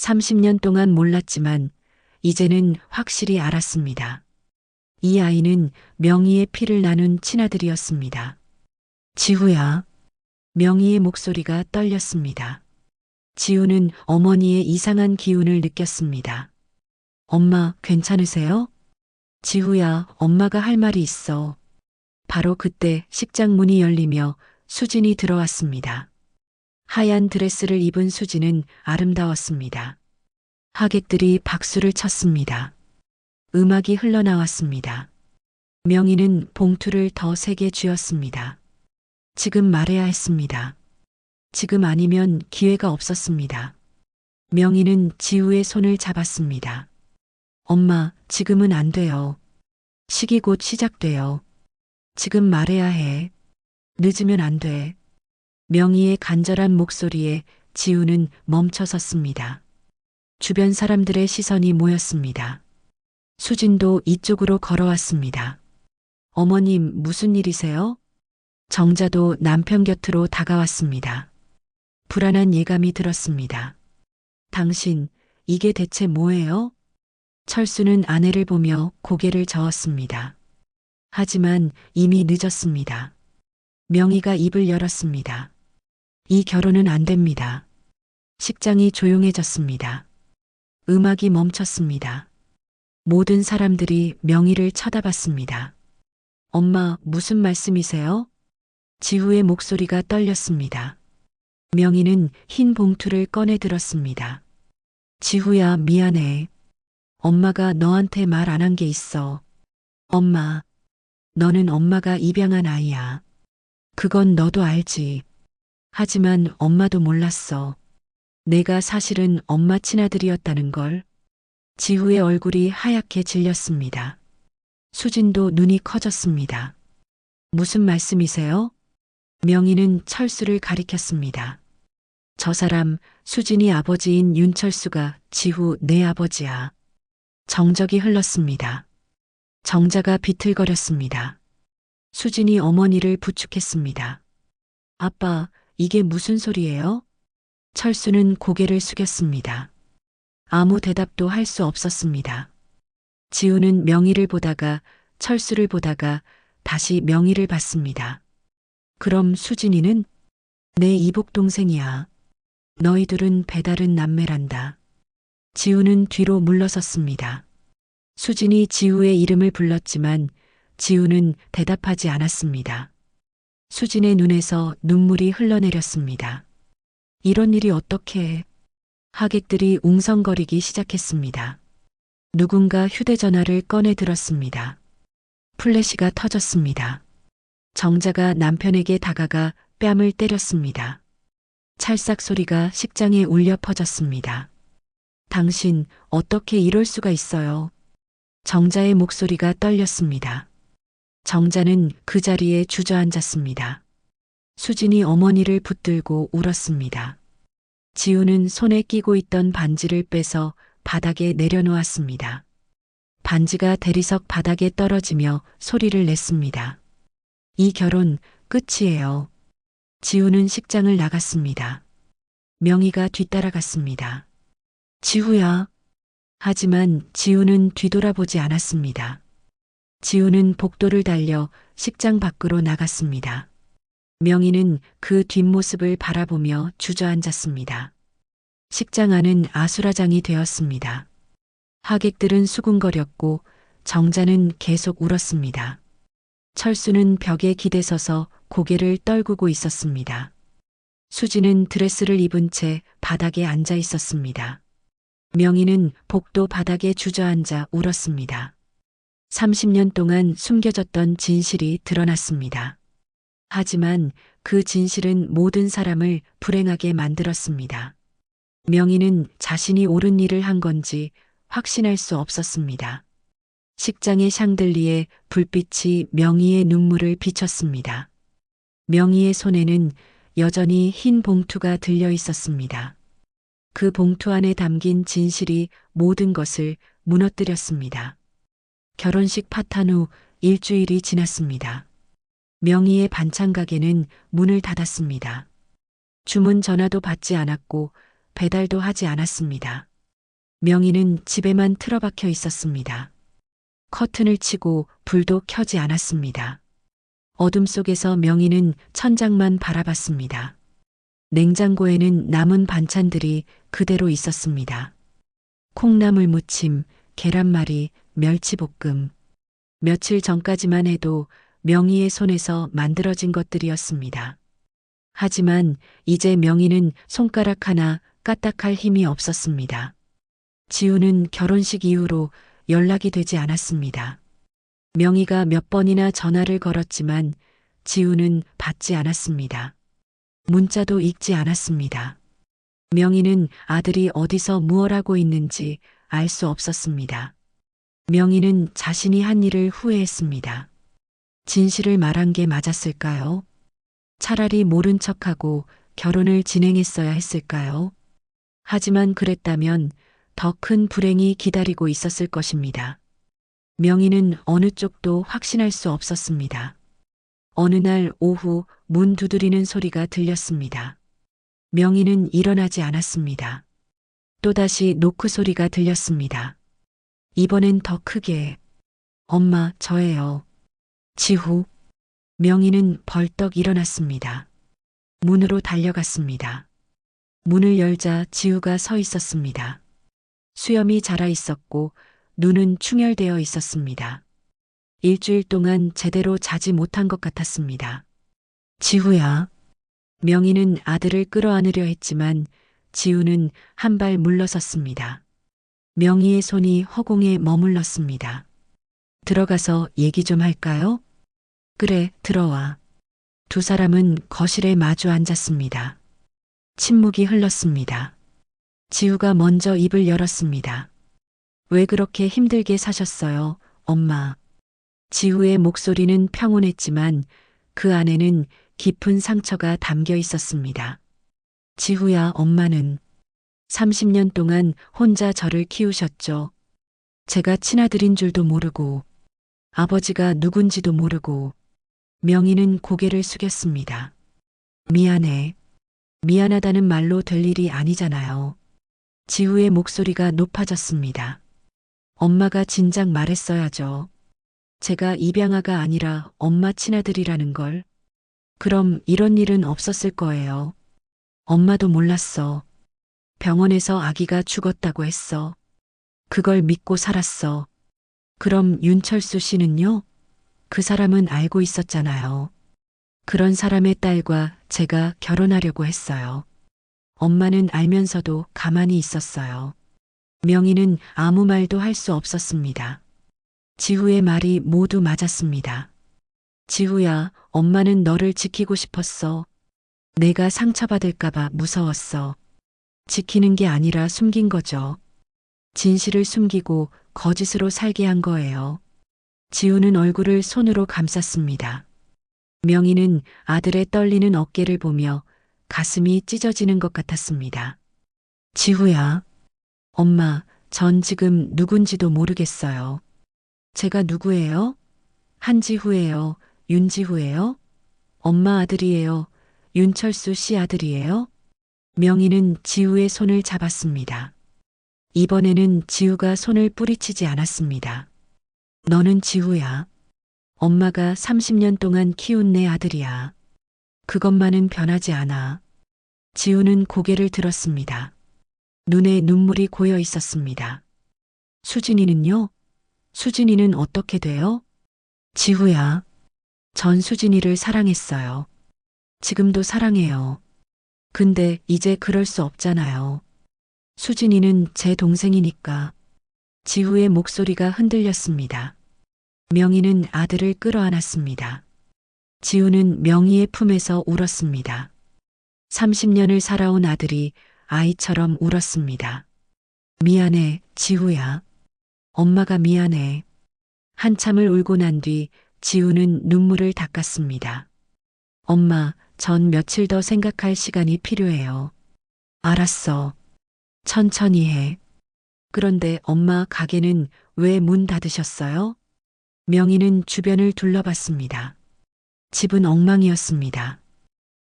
30년 동안 몰랐지만 이제는 확실히 알았습니다. 이 아이는 명희의 피를 나눈 친아들이었습니다. 지우야. 명희의 목소리가 떨렸습니다. 지우는 어머니의 이상한 기운을 느꼈습니다. 엄마, 괜찮으세요? 지우야, 엄마가 할 말이 있어. 바로 그때 식장 문이 열리며 수진이 들어왔습니다. 하얀 드레스를 입은 수진은 아름다웠습니다. 하객들이 박수를 쳤습니다. 음악이 흘러나왔습니다. 명희는 봉투를 더 세게 쥐었습니다. 지금 말해야 했습니다. 지금 아니면 기회가 없었습니다. 명희는 지우의 손을 잡았습니다. 엄마, 지금은 안 돼요. 시기 곧 시작돼요. 지금 말해야 해. 늦으면 안 돼. 명희의 간절한 목소리에 지우는 멈춰섰습니다. 주변 사람들의 시선이 모였습니다. 수진도 이쪽으로 걸어왔습니다. 어머님, 무슨 일이세요? 정자도 남편 곁으로 다가왔습니다. 불안한 예감이 들었습니다. 당신, 이게 대체 뭐예요? 철수는 아내를 보며 고개를 저었습니다. 하지만 이미 늦었습니다. 명희가 입을 열었습니다. 이 결혼은 안 됩니다. 식장이 조용해졌습니다. 음악이 멈췄습니다. 모든 사람들이 명희를 쳐다봤습니다. 엄마, 무슨 말씀이세요? 지우의 목소리가 떨렸습니다. 명희는 흰 봉투를 꺼내 들었습니다. 지우야, 미안해. 엄마가 너한테 말 안 한 게 있어. 엄마, 너는 엄마가 입양한 아이야. 그건 너도 알지. 하지만 엄마도 몰랐어. 내가 사실은 엄마 친아들이었다는 걸. 지우의 얼굴이 하얗게 질렸습니다. 수진도 눈이 커졌습니다. 무슨 말씀이세요? 명희는 철수를 가리켰습니다. 저 사람, 수진이 아버지인 윤철수가 지우 내 아버지야. 정적이 흘렀습니다. 정자가 비틀거렸습니다. 수진이 어머니를 부축했습니다. 아빠, 이게 무슨 소리예요? 철수는 고개를 숙였습니다. 아무 대답도 할 수 없었습니다. 지우는 명희를 보다가 철수를 보다가 다시 명희를 봤습니다. 그럼 수진이는? 내 이복 동생이야. 너희들은 배다른 남매란다. 지우는 뒤로 물러섰습니다. 수진이 지우의 이름을 불렀지만 지우는 대답하지 않았습니다. 수진의 눈에서 눈물이 흘러내렸습니다. 이런 일이 어떻게... 하객들이 웅성거리기 시작했습니다. 누군가 휴대전화를 꺼내 들었습니다. 플래시가 터졌습니다. 정자가 남편에게 다가가 뺨을 때렸습니다. 찰싹 소리가 식장에 울려 퍼졌습니다. 당신 어떻게 이럴 수가 있어요? 정자의 목소리가 떨렸습니다. 정자는 그 자리에 주저앉았습니다. 수진이 어머니를 붙들고 울었습니다. 지우는 손에 끼고 있던 반지를 빼서 바닥에 내려놓았습니다. 반지가 대리석 바닥에 떨어지며 소리를 냈습니다. 이 결혼 끝이에요. 지우는 식장을 나갔습니다. 명희가 뒤따라갔습니다. 지우야. 하지만 지우는 뒤돌아보지 않았습니다. 지우는 복도를 달려 식장 밖으로 나갔습니다. 명희는 그 뒷모습을 바라보며 주저앉았습니다. 식장 안은 아수라장이 되었습니다. 하객들은 수군거렸고 정자는 계속 울었습니다. 철수는 벽에 기대서서 고개를 떨구고 있었습니다. 수지는 드레스를 입은 채 바닥에 앉아 있었습니다. 명희는 복도 바닥에 주저앉아 울었습니다. 30년 동안 숨겨졌던 진실이 드러났습니다. 하지만 그 진실은 모든 사람을 불행하게 만들었습니다. 명희는 자신이 옳은 일을 한 건지 확신할 수 없었습니다. 식장의 샹들리에 불빛이 명희의 눈물을 비쳤습니다. 명희의 손에는 여전히 흰 봉투가 들려 있었습니다. 그 봉투 안에 담긴 진실이 모든 것을 무너뜨렸습니다. 결혼식 파탄 후 일주일이 지났습니다. 명희의 반찬 가게는 문을 닫았습니다. 주문 전화도 받지 않았고 배달도 하지 않았습니다. 명희는 집에만 틀어박혀 있었습니다. 커튼을 치고 불도 켜지 않았습니다. 어둠 속에서 명희는 천장만 바라봤습니다. 냉장고에는 남은 반찬들이 그대로 있었습니다. 콩나물 무침, 계란말이, 멸치볶음. 며칠 전까지만 해도 명희의 손에서 만들어진 것들이었습니다. 하지만 이제 명희는 손가락 하나 까딱할 힘이 없었습니다. 지우는 결혼식 이후로 연락이 되지 않았습니다. 명희가 몇 번이나 전화를 걸었지만 지우는 받지 않았습니다. 문자도 읽지 않았습니다. 명희는 아들이 어디서 무얼 하고 있는지 알 수 없었습니다. 명희는 자신이 한 일을 후회했습니다. 진실을 말한 게 맞았을까요? 차라리 모른 척하고 결혼을 진행했어야 했을까요? 하지만 그랬다면 더 큰 불행이 기다리고 있었을 것입니다. 명희는 어느 쪽도 확신할 수 없었습니다. 어느 날 오후 문 두드리는 소리가 들렸습니다. 명희는 일어나지 않았습니다. 또다시 노크 소리가 들렸습니다. 이번엔 더 크게. 엄마, 저예요. 지후. 명희는 벌떡 일어났습니다. 문으로 달려갔습니다. 문을 열자 지우가 서 있었습니다. 수염이 자라 있었고 눈은 충혈되어 있었습니다. 일주일 동안 제대로 자지 못한 것 같았습니다. 지후야. 명희는 아들을 끌어안으려 했지만 지우는 한 발 물러섰습니다. 명희의 손이 허공에 머물렀습니다. 들어가서 얘기 좀 할까요? 그래, 들어와. 두 사람은 거실에 마주 앉았습니다. 침묵이 흘렀습니다. 지우가 먼저 입을 열었습니다. 왜 그렇게 힘들게 사셨어요, 엄마? 지우의 목소리는 평온했지만 그 안에는 깊은 상처가 담겨 있었습니다. 지후야, 엄마는 30년 동안 혼자 저를 키우셨죠. 제가 친아들인 줄도 모르고 아버지가 누군지도 모르고. 명희는 고개를 숙였습니다. 미안해. 미안하다는 말로 될 일이 아니잖아요. 지우의 목소리가 높아졌습니다. 엄마가 진작 말했어야죠. 제가 입양아가 아니라 엄마 친아들이라는 걸. 그럼 이런 일은 없었을 거예요. 엄마도 몰랐어. 병원에서 아기가 죽었다고 했어. 그걸 믿고 살았어. 그럼 윤철수 씨는요? 그 사람은 알고 있었잖아요. 그런 사람의 딸과 제가 결혼하려고 했어요. 엄마는 알면서도 가만히 있었어요. 명희는 아무 말도 할 수 없었습니다. 지후의 말이 모두 맞았습니다. 지후야, 엄마는 너를 지키고 싶었어. 내가 상처받을까봐 무서웠어. 지키는 게 아니라 숨긴 거죠. 진실을 숨기고 거짓으로 살게 한 거예요. 지우는 얼굴을 손으로 감쌌습니다. 명희는 아들의 떨리는 어깨를 보며 가슴이 찢어지는 것 같았습니다. 지후야. 엄마, 전 지금 누군지도 모르겠어요. 제가 누구예요? 한지후예요? 윤지후예요? 엄마 아들이에요? 윤철수 씨 아들이에요? 명희는 지우의 손을 잡았습니다. 이번에는 지우가 손을 뿌리치지 않았습니다. 너는 지우야. 엄마가 30년 동안 키운 내 아들이야. 그것만은 변하지 않아. 지우는 고개를 들었습니다. 눈에 눈물이 고여 있었습니다. 수진이는요? 수진이는 어떻게 돼요? 지후야. 전 수진이를 사랑했어요. 지금도 사랑해요. 근데 이제 그럴 수 없잖아요. 수진이는 제 동생이니까. 지후의 목소리가 흔들렸습니다. 명희는 아들을 끌어안았습니다. 지우는 명희의 품에서 울었습니다. 30년을 살아온 아들이 아이처럼 울었습니다. 미안해, 지후야. 엄마가 미안해. 한참을 울고 난 뒤 지우는 눈물을 닦았습니다. 엄마, 전 며칠 더 생각할 시간이 필요해요. 알았어. 천천히 해. 그런데 엄마 가게는 왜 문 닫으셨어요? 명희는 주변을 둘러봤습니다. 집은 엉망이었습니다.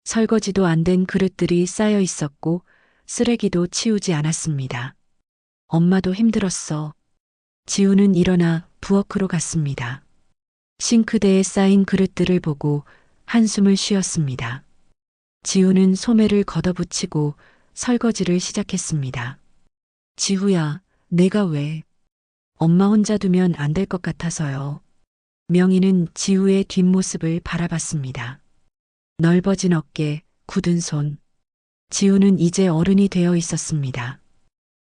설거지도 안 된 그릇들이 쌓여 있었고 쓰레기도 치우지 않았습니다. 엄마도 힘들었어. 지우는 일어나 부엌으로 갔습니다. 싱크대에 쌓인 그릇들을 보고 한숨을 쉬었습니다. 지우는 소매를 걷어붙이고 설거지를 시작했습니다. 지우야, 내가 왜? 엄마 혼자 두면 안 될 것 같아서요. 명희는 지우의 뒷모습을 바라봤습니다. 넓어진 어깨, 굳은 손. 지우는 이제 어른이 되어 있었습니다.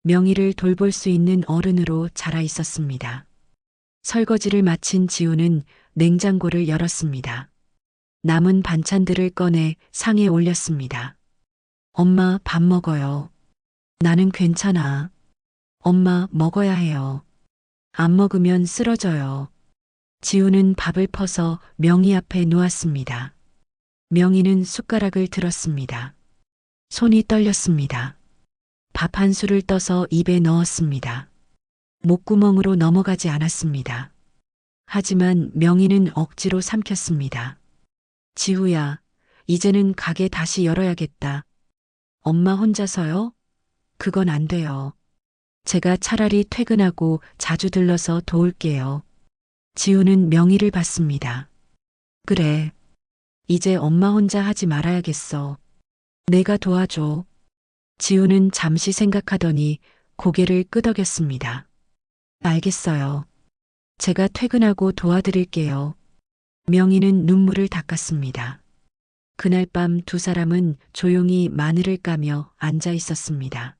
명희를 돌볼 수 있는 어른으로 자라 있었습니다. 설거지를 마친 지우는 냉장고를 열었습니다. 남은 반찬들을 꺼내 상에 올렸습니다. 엄마 밥 먹어요. 나는 괜찮아. 엄마 먹어야 해요. 안 먹으면 쓰러져요. 지우는 밥을 퍼서 명희 앞에 놓았습니다. 명희는 숟가락을 들었습니다. 손이 떨렸습니다. 밥 한 술을 떠서 입에 넣었습니다. 목구멍으로 넘어가지 않았습니다. 하지만 명희는 억지로 삼켰습니다. 지우야, 이제는 가게 다시 열어야겠다. 엄마 혼자서요? 그건 안 돼요. 제가 차라리 퇴근하고 자주 들러서 도울게요. 지우는 명희를 봤습니다. 그래. 이제 엄마 혼자 하지 말아야겠어. 내가 도와줘. 지우는 잠시 생각하더니 고개를 끄덕였습니다. 알겠어요. 제가 퇴근하고 도와드릴게요. 명희는 눈물을 닦았습니다. 그날 밤 두 사람은 조용히 마늘을 까며 앉아 있었습니다.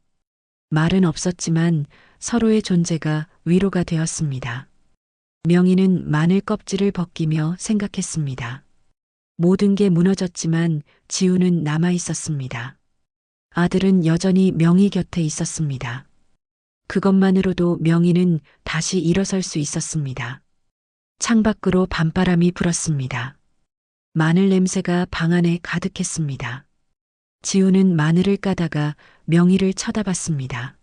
말은 없었지만 서로의 존재가 위로가 되었습니다. 명희는 마늘 껍질을 벗기며 생각했습니다. 모든 게 무너졌지만 지우는 남아 있었습니다. 아들은 여전히 명희 곁에 있었습니다. 그것만으로도 명희는 다시 일어설 수 있었습니다. 창밖으로 밤바람이 불었습니다. 마늘 냄새가 방 안에 가득했습니다. 지우는 마늘을 까다가 명희를 쳐다봤습니다.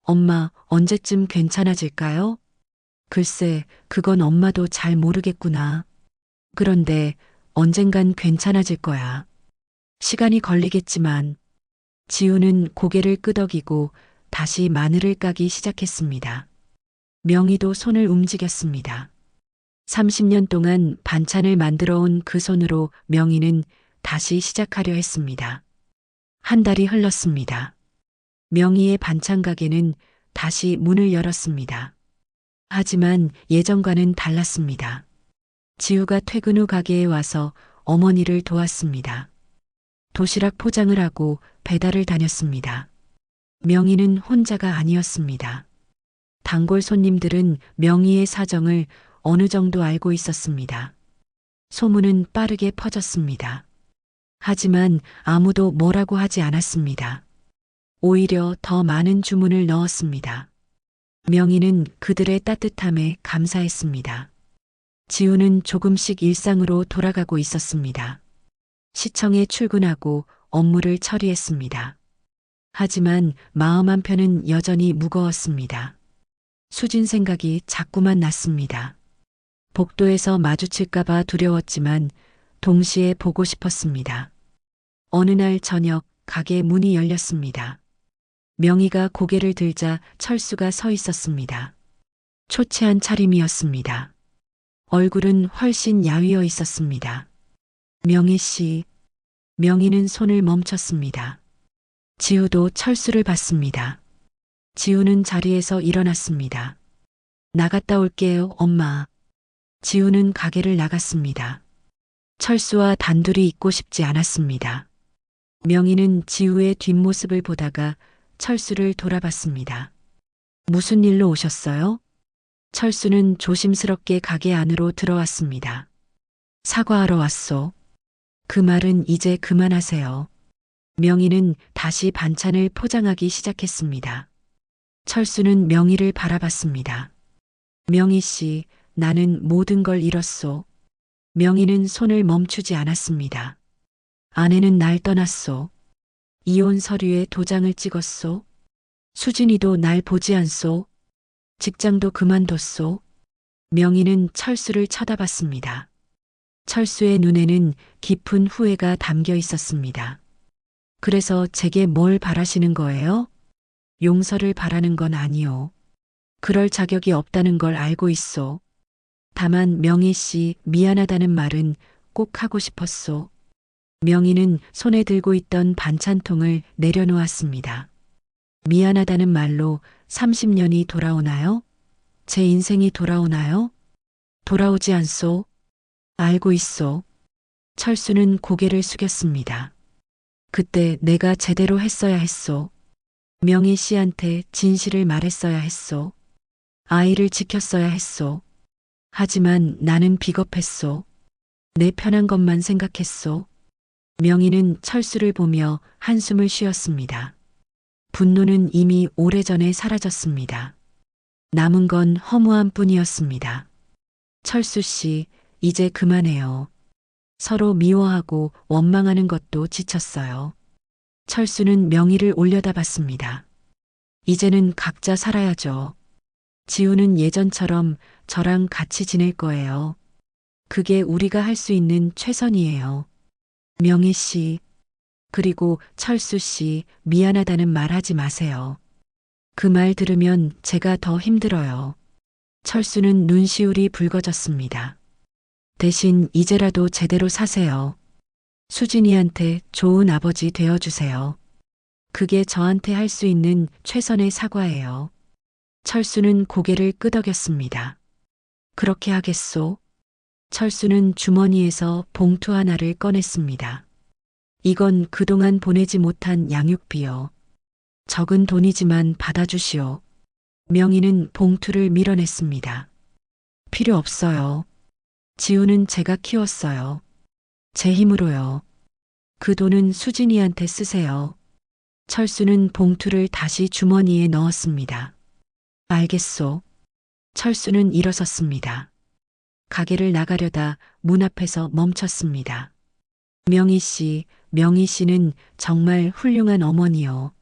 엄마, 언제쯤 괜찮아질까요? 글쎄, 그건 엄마도 잘 모르겠구나. 그런데 언젠간 괜찮아질 거야. 시간이 걸리겠지만. 지우는 고개를 끄덕이고 다시 마늘을 까기 시작했습니다. 명희도 손을 움직였습니다. 30년 동안 반찬을 만들어 온 그 손으로 명희는 다시 시작하려 했습니다. 한 달이 흘렀습니다. 명희의 반찬 가게는 다시 문을 열었습니다. 하지만 예전과는 달랐습니다. 지우가 퇴근 후 가게에 와서 어머니를 도왔습니다. 도시락 포장을 하고 배달을 다녔습니다. 명희는 혼자가 아니었습니다. 단골 손님들은 명희의 사정을 어느 정도 알고 있었습니다. 소문은 빠르게 퍼졌습니다. 하지만 아무도 뭐라고 하지 않았습니다. 오히려 더 많은 주문을 넣었습니다. 명희는 그들의 따뜻함에 감사했습니다. 지우는 조금씩 일상으로 돌아가고 있었습니다. 시청에 출근하고 업무를 처리했습니다. 하지만 마음 한편은 여전히 무거웠습니다. 수진 생각이 자꾸만 났습니다. 복도에서 마주칠까봐 두려웠지만 동시에 보고 싶었습니다. 어느 날 저녁 가게 문이 열렸습니다. 명희가 고개를 들자 철수가 서 있었습니다. 초췌한 차림이었습니다. 얼굴은 훨씬 야위어 있었습니다. 명희 씨. 명희는 손을 멈췄습니다. 지우도 철수를 봤습니다. 지우는 자리에서 일어났습니다. 나갔다 올게요, 엄마. 지우는 가게를 나갔습니다. 철수와 단둘이 있고 싶지 않았습니다. 명희는 지우의 뒷모습을 보다가 철수를 돌아봤습니다. 무슨 일로 오셨어요? 철수는 조심스럽게 가게 안으로 들어왔습니다. 사과하러 왔소. 그 말은 이제 그만하세요. 명희는 다시 반찬을 포장하기 시작했습니다. 철수는 명희를 바라봤습니다. 명희 씨, 나는 모든 걸 잃었소. 명희는 손을 멈추지 않았습니다. 아내는 날 떠났소. 이혼 서류에 도장을 찍었소. 수진이도 날 보지 않소. 직장도 그만뒀소. 명희는 철수를 쳐다봤습니다. 철수의 눈에는 깊은 후회가 담겨 있었습니다. 그래서 제게 뭘 바라시는 거예요? 용서를 바라는 건 아니오. 그럴 자격이 없다는 걸 알고 있어. 다만 명희 씨 미안하다는 말은 꼭 하고 싶었소. 명희는 손에 들고 있던 반찬통을 내려놓았습니다. 미안하다는 말로 30년이 돌아오나요? 제 인생이 돌아오나요? 돌아오지 않소. 알고 있소. 철수는 고개를 숙였습니다. 그때 내가 제대로 했어야 했소. 명희 씨한테 진실을 말했어야 했소. 아이를 지켰어야 했소. 하지만 나는 비겁했소. 내 편한 것만 생각했소. 명희는 철수를 보며 한숨을 쉬었습니다. 분노는 이미 오래전에 사라졌습니다. 남은 건 허무함 뿐이었습니다. 철수 씨, 이제 그만해요. 서로 미워하고 원망하는 것도 지쳤어요. 철수는 명희를 올려다봤습니다. 이제는 각자 살아야죠. 지우는 예전처럼 저랑 같이 지낼 거예요. 그게 우리가 할 수 있는 최선이에요. 명희 씨, 그리고 철수 씨, 미안하다는 말 하지 마세요. 그 말 들으면 제가 더 힘들어요. 철수는 눈시울이 붉어졌습니다. 대신 이제라도 제대로 사세요. 수진이한테 좋은 아버지 되어주세요. 그게 저한테 할 수 있는 최선의 사과예요. 철수는 고개를 끄덕였습니다. 그렇게 하겠소? 철수는 주머니에서 봉투 하나를 꺼냈습니다. 이건 그동안 보내지 못한 양육비요. 적은 돈이지만 받아주시오. 명희는 봉투를 밀어냈습니다. 필요 없어요. 지우는 제가 키웠어요. 제 힘으로요. 그 돈은 수진이한테 쓰세요. 철수는 봉투를 다시 주머니에 넣었습니다. 알겠소. 철수는 일어섰습니다. 가게를 나가려다 문 앞에서 멈췄습니다. 명희 씨, 명희 씨는 정말 훌륭한 어머니요.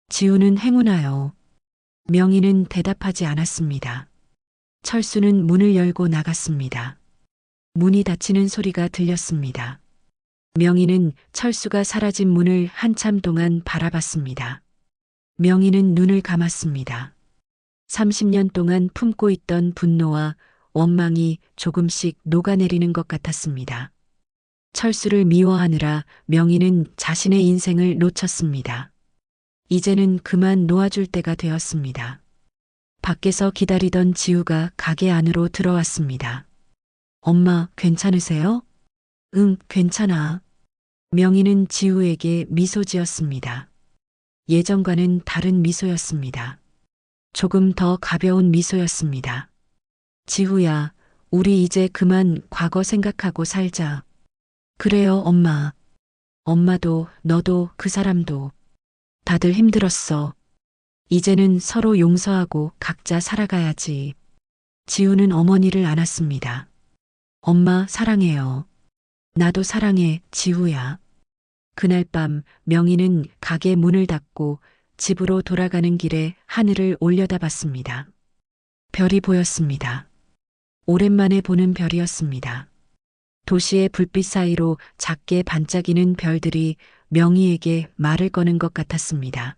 지우는 행운아요. 명희는 대답하지 않았습니다. 철수는 문을 열고 나갔습니다. 문이 닫히는 소리가 들렸습니다. 명희는 철수가 사라진 문을 한참 동안 바라봤습니다. 명희는 눈을 감았습니다. 30년 동안 품고 있던 분노와 원망이 조금씩 녹아내리는 것 같았습니다. 철수를 미워하느라 명희는 자신의 인생을 놓쳤습니다. 이제는 그만 놓아줄 때가 되었습니다. 밖에서 기다리던 지우가 가게 안으로 들어왔습니다. 엄마, 괜찮으세요? 응, 괜찮아. 명희는 지우에게 미소 지었습니다. 예전과는 다른 미소였습니다. 조금 더 가벼운 미소였습니다. 지우야, 우리 이제 그만 과거 생각하고 살자. 그래요, 엄마. 엄마도, 너도, 그 사람도. 다들 힘들었어. 이제는 서로 용서하고 각자 살아가야지. 지우는 어머니를 안았습니다. 엄마, 사랑해요. 나도 사랑해, 지우야. 그날 밤 명희는 가게 문을 닫고 집으로 돌아가는 길에 하늘을 올려다봤습니다. 별이 보였습니다. 오랜만에 보는 별이었습니다. 도시의 불빛 사이로 작게 반짝이는 별들이 명희에게 말을 거는 것 같았습니다.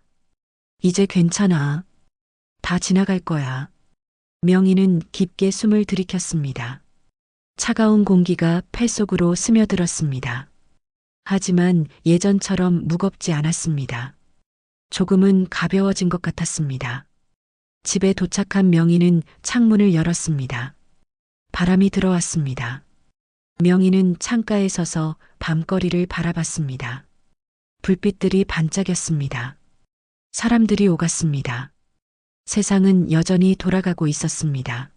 이제 괜찮아. 다 지나갈 거야. 명희는 깊게 숨을 들이켰습니다. 차가운 공기가 폐 속으로 스며들었습니다. 하지만 예전처럼 무겁지 않았습니다. 조금은 가벼워진 것 같았습니다. 집에 도착한 명희는 창문을 열었습니다. 바람이 들어왔습니다. 명희는 창가에 서서 밤거리를 바라봤습니다. 불빛들이 반짝였습니다. 사람들이 오갔습니다. 세상은 여전히 돌아가고 있었습니다.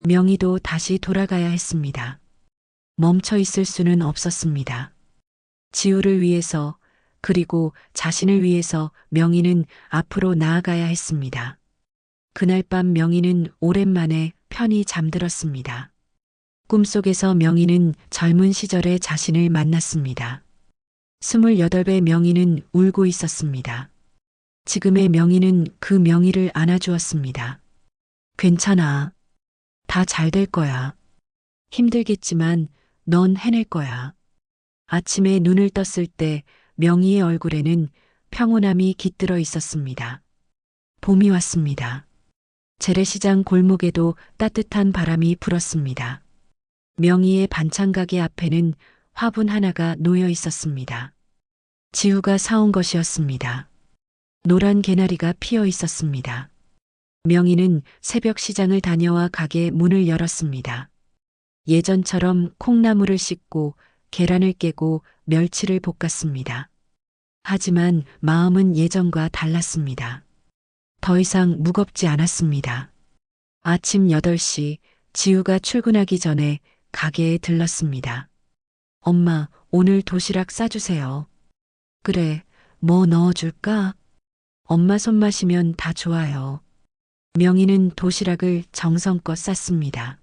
명희도 다시 돌아가야 했습니다. 멈춰 있을 수는 없었습니다. 지우를 위해서, 그리고 자신을 위해서 명희는 앞으로 나아가야 했습니다. 그날 밤 명희는 오랜만에 편히 잠들었습니다. 꿈속에서 명희는 젊은 시절의 자신을 만났습니다. 28배 명희는 울고 있었습니다. 지금의 명희는 그 명희를 안아주었습니다. 괜찮아. 다 잘 될 거야. 힘들겠지만 넌 해낼 거야. 아침에 눈을 떴을 때 명희의 얼굴에는 평온함이 깃들어 있었습니다. 봄이 왔습니다. 재래시장 골목에도 따뜻한 바람이 불었습니다. 명희의 반찬가게 앞에는 화분 하나가 놓여 있었습니다. 지우가 사온 것이었습니다. 노란 개나리가 피어 있었습니다. 명희는 새벽 시장을 다녀와 가게 문을 열었습니다. 예전처럼 콩나물을 씻고 계란을 깨고 멸치를 볶았습니다. 하지만 마음은 예전과 달랐습니다. 더 이상 무겁지 않았습니다. 아침 8시 지우가 출근하기 전에 가게에 들렀습니다. 엄마, 오늘 도시락 싸주세요. 그래, 뭐 넣어줄까? 엄마 손맛이면 다 좋아요. 명희는 도시락을 정성껏 쌌습니다.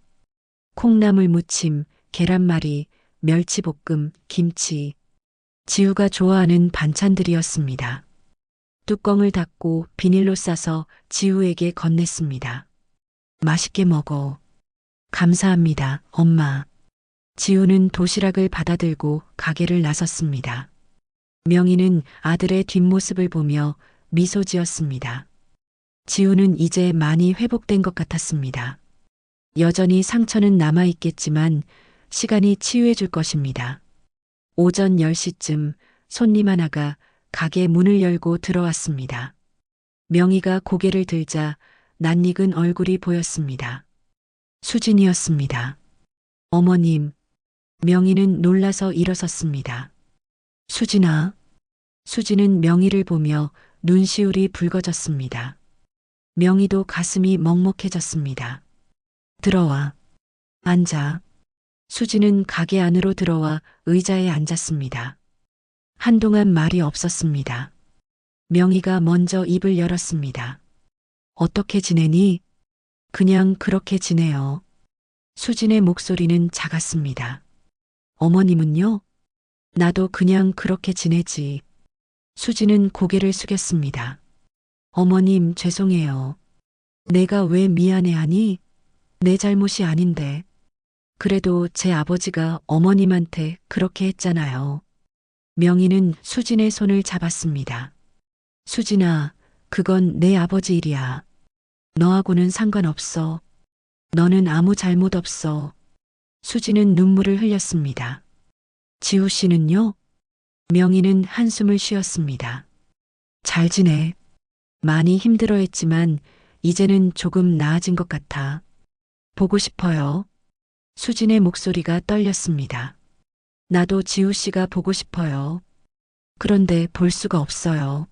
콩나물 무침, 계란말이, 멸치볶음, 김치. 지우가 좋아하는 반찬들이었습니다. 뚜껑을 닫고 비닐로 싸서 지우에게 건넸습니다. 맛있게 먹어. 감사합니다, 엄마. 지우는 도시락을 받아들고 가게를 나섰습니다. 명희는 아들의 뒷모습을 보며 미소 지었습니다. 지우는 이제 많이 회복된 것 같았습니다. 여전히 상처는 남아있겠지만 시간이 치유해 줄 것입니다. 오전 10시쯤 손님 하나가 가게 문을 열고 들어왔습니다. 명희가 고개를 들자 낯익은 얼굴이 보였습니다. 수진이었습니다. 어머님, 명희는 놀라서 일어섰습니다. 수진아. 수진은 명희를 보며 눈시울이 붉어졌습니다. 명희도 가슴이 먹먹해졌습니다. 들어와. 앉아. 수진은 가게 안으로 들어와 의자에 앉았습니다. 한동안 말이 없었습니다. 명희가 먼저 입을 열었습니다. 어떻게 지내니? 그냥 그렇게 지내요. 수진의 목소리는 작았습니다. 어머님은요? 나도 그냥 그렇게 지내지. 수진은 고개를 숙였습니다. 어머님, 죄송해요. 내가 왜 미안해하니? 내 잘못이 아닌데. 그래도 제 아버지가 어머님한테 그렇게 했잖아요. 명희는 수진의 손을 잡았습니다. 수진아, 그건 내 아버지 일이야. 너하고는 상관없어. 너는 아무 잘못 없어. 수진은 눈물을 흘렸습니다. 지우 씨는요? 명희는 한숨을 쉬었습니다. 잘 지내. 많이 힘들어했지만 이제는 조금 나아진 것 같아. 보고 싶어요. 수진의 목소리가 떨렸습니다. 나도 지우 씨가 보고 싶어요. 그런데 볼 수가 없어요.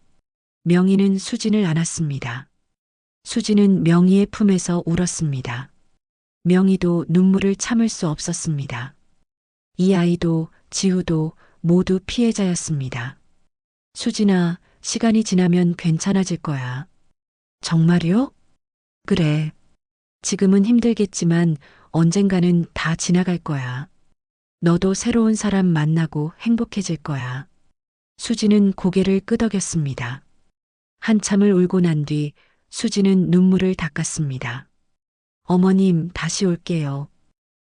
명희는 수진을 안았습니다. 수진은 명희의 품에서 울었습니다. 명희도 눈물을 참을 수 없었습니다. 이 아이도 지우도 모두 피해자였습니다. 수진아, 시간이 지나면 괜찮아질 거야. 정말요? 그래. 지금은 힘들겠지만 언젠가는 다 지나갈 거야. 너도 새로운 사람 만나고 행복해질 거야. 수진은 고개를 끄덕였습니다. 한참을 울고 난 뒤 수진은 눈물을 닦았습니다. 어머님, 다시 올게요.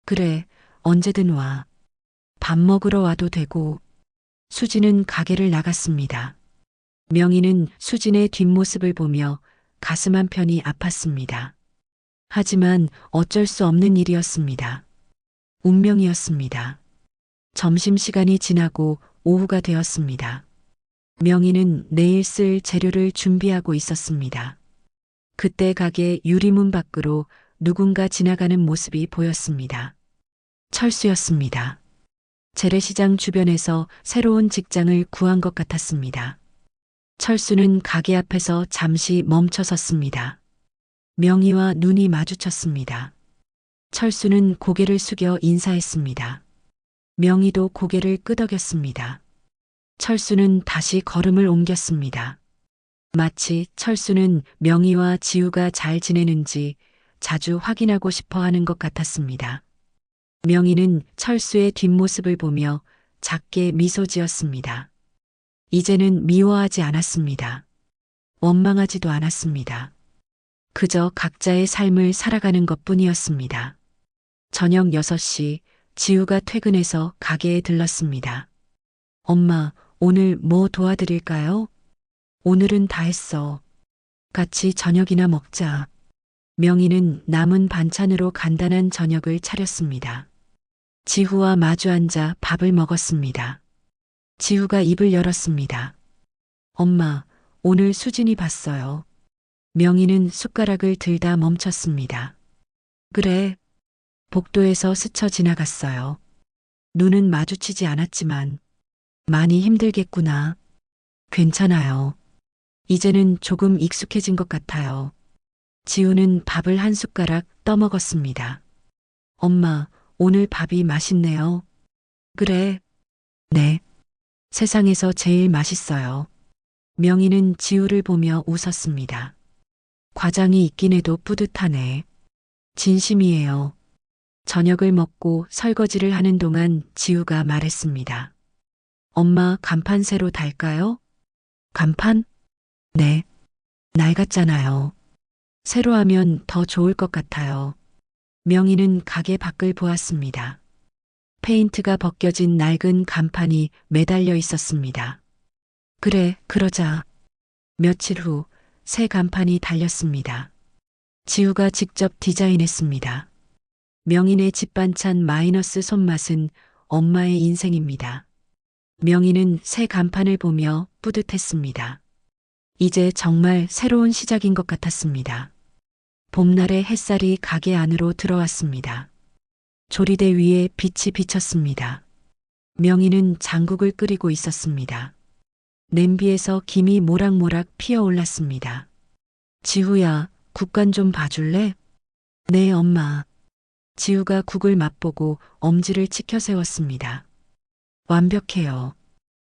그래, 언제든 와. 밥 먹으러 와도 되고. 수진은 가게를 나갔습니다. 명희는 수진의 뒷모습을 보며 가슴 한편이 아팠습니다. 하지만 어쩔 수 없는 일이었습니다. 운명이었습니다. 점심시간이 지나고 오후가 되었습니다. 명희는 내일 쓸 재료를 준비하고 있었습니다. 그때 가게 유리문 밖으로 누군가 지나가는 모습이 보였습니다. 철수였습니다. 재래시장 주변에서 새로운 직장을 구한 것 같았습니다. 철수는 가게 앞에서 잠시 멈춰 섰습니다. 명희와 눈이 마주쳤습니다. 철수는 고개를 숙여 인사했습니다. 명희도 고개를 끄덕였습니다. 철수는 다시 걸음을 옮겼습니다. 마치 철수는 명희와 지우가 잘 지내는지 자주 확인하고 싶어 하는 것 같았습니다. 명희는 철수의 뒷모습을 보며 작게 미소 지었습니다. 이제는 미워하지 않았습니다. 원망하지도 않았습니다. 그저 각자의 삶을 살아가는 것뿐이었습니다. 저녁 6시 지우가 퇴근해서 가게에 들렀습니다. 엄마, 오늘 뭐 도와드릴까요? 오늘은 다 했어. 같이 저녁이나 먹자. 명희는 남은 반찬으로 간단한 저녁을 차렸습니다. 지후와 마주 앉아 밥을 먹었습니다. 지후가 입을 열었습니다. 엄마, 오늘 수진이 봤어요. 명희는 숟가락을 들다 멈췄습니다. 그래. 복도에서 스쳐 지나갔어요. 눈은 마주치지 않았지만 많이 힘들겠구나. 괜찮아요. 이제는 조금 익숙해진 것 같아요. 지우는 밥을 한 숟가락 떠먹었습니다. 엄마, 오늘 밥이 맛있네요. 그래. 네. 세상에서 제일 맛있어요. 명희는 지우를 보며 웃었습니다. 과장이 있긴 해도 뿌듯하네. 진심이에요. 저녁을 먹고 설거지를 하는 동안 지우가 말했습니다. 엄마, 간판 새로 달까요? 간판? 네. 낡았잖아요. 새로 하면 더 좋을 것 같아요. 명희는 가게 밖을 보았습니다. 페인트가 벗겨진 낡은 간판이 매달려 있었습니다. 그래, 그러자. 며칠 후 새 간판이 달렸습니다. 지우가 직접 디자인했습니다. 명인의 집 반찬 마이너스 손맛은 엄마의 인생입니다. 명인은 새 간판을 보며 뿌듯했습니다. 이제 정말 새로운 시작인 것 같았습니다. 봄날의 햇살이 가게 안으로 들어왔습니다. 조리대 위에 빛이 비쳤습니다. 명인은 장국을 끓이고 있었습니다. 냄비에서 김이 모락모락 피어올랐습니다. 지우야, 국간 좀 봐줄래? 네, 엄마. 지우가 국을 맛보고 엄지를 치켜 세웠습니다. 완벽해요.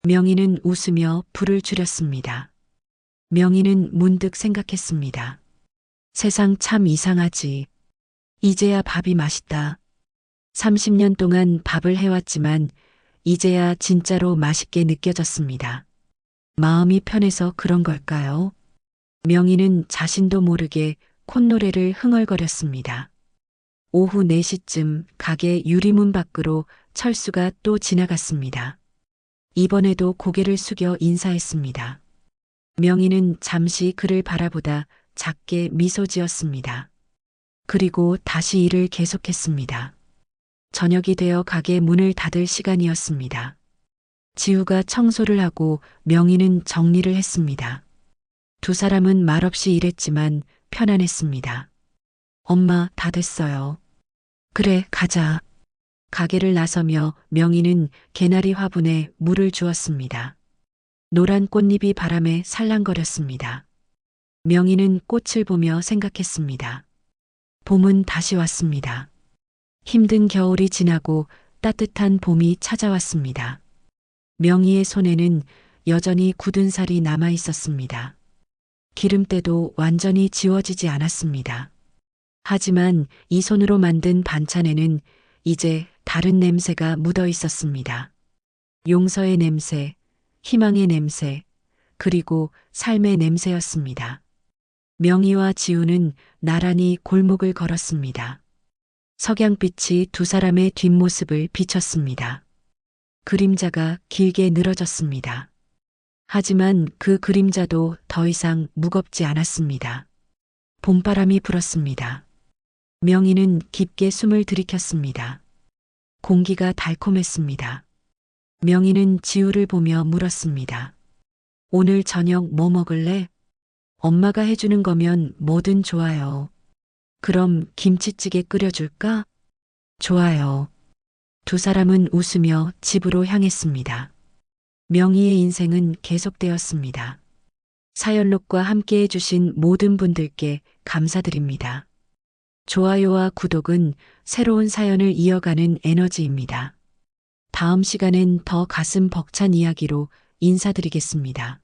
명희는 웃으며 불을 줄였습니다. 명희는 문득 생각했습니다. 세상 참 이상하지. 이제야 밥이 맛있다. 30년 동안 밥을 해왔지만 이제야 진짜로 맛있게 느껴졌습니다. 마음이 편해서 그런 걸까요? 명희는 자신도 모르게 콧노래를 흥얼거렸습니다. 오후 4시쯤 가게 유리문 밖으로 철수가 또 지나갔습니다. 이번에도 고개를 숙여 인사했습니다. 명희는 잠시 그를 바라보다 작게 미소 지었습니다. 그리고 다시 일을 계속했습니다. 저녁이 되어 가게 문을 닫을 시간이었습니다. 지우가 청소를 하고 명희는 정리를 했습니다. 두 사람은 말없이 일했지만 편안했습니다. 엄마, 다 됐어요. 그래, 가자. 가게를 나서며 명희는 개나리 화분에 물을 주었습니다. 노란 꽃잎이 바람에 살랑거렸습니다. 명희는 꽃을 보며 생각했습니다. 봄은 다시 왔습니다. 힘든 겨울이 지나고 따뜻한 봄이 찾아왔습니다. 명희의 손에는 여전히 굳은 살이 남아 있었습니다. 기름때도 완전히 지워지지 않았습니다. 하지만 이 손으로 만든 반찬에는 이제 다른 냄새가 묻어 있었습니다. 용서의 냄새, 희망의 냄새, 그리고 삶의 냄새였습니다. 명희와 지우는 나란히 골목을 걸었습니다. 석양빛이 두 사람의 뒷모습을 비쳤습니다. 그림자가 길게 늘어졌습니다. 하지만 그 그림자도 더 이상 무겁지 않았습니다. 봄바람이 불었습니다. 명희는 깊게 숨을 들이켰습니다. 공기가 달콤했습니다. 명희는 지우를 보며 물었습니다. 오늘 저녁 뭐 먹을래? 엄마가 해주는 거면 뭐든 좋아요. 그럼 김치찌개 끓여줄까? 좋아요. 두 사람은 웃으며 집으로 향했습니다. 명희의 인생은 계속되었습니다. 사연록과 함께 해주신 모든 분들께 감사드립니다. 좋아요와 구독은 새로운 사연을 이어가는 에너지입니다. 다음 시간엔 더 가슴 벅찬 이야기로 인사드리겠습니다.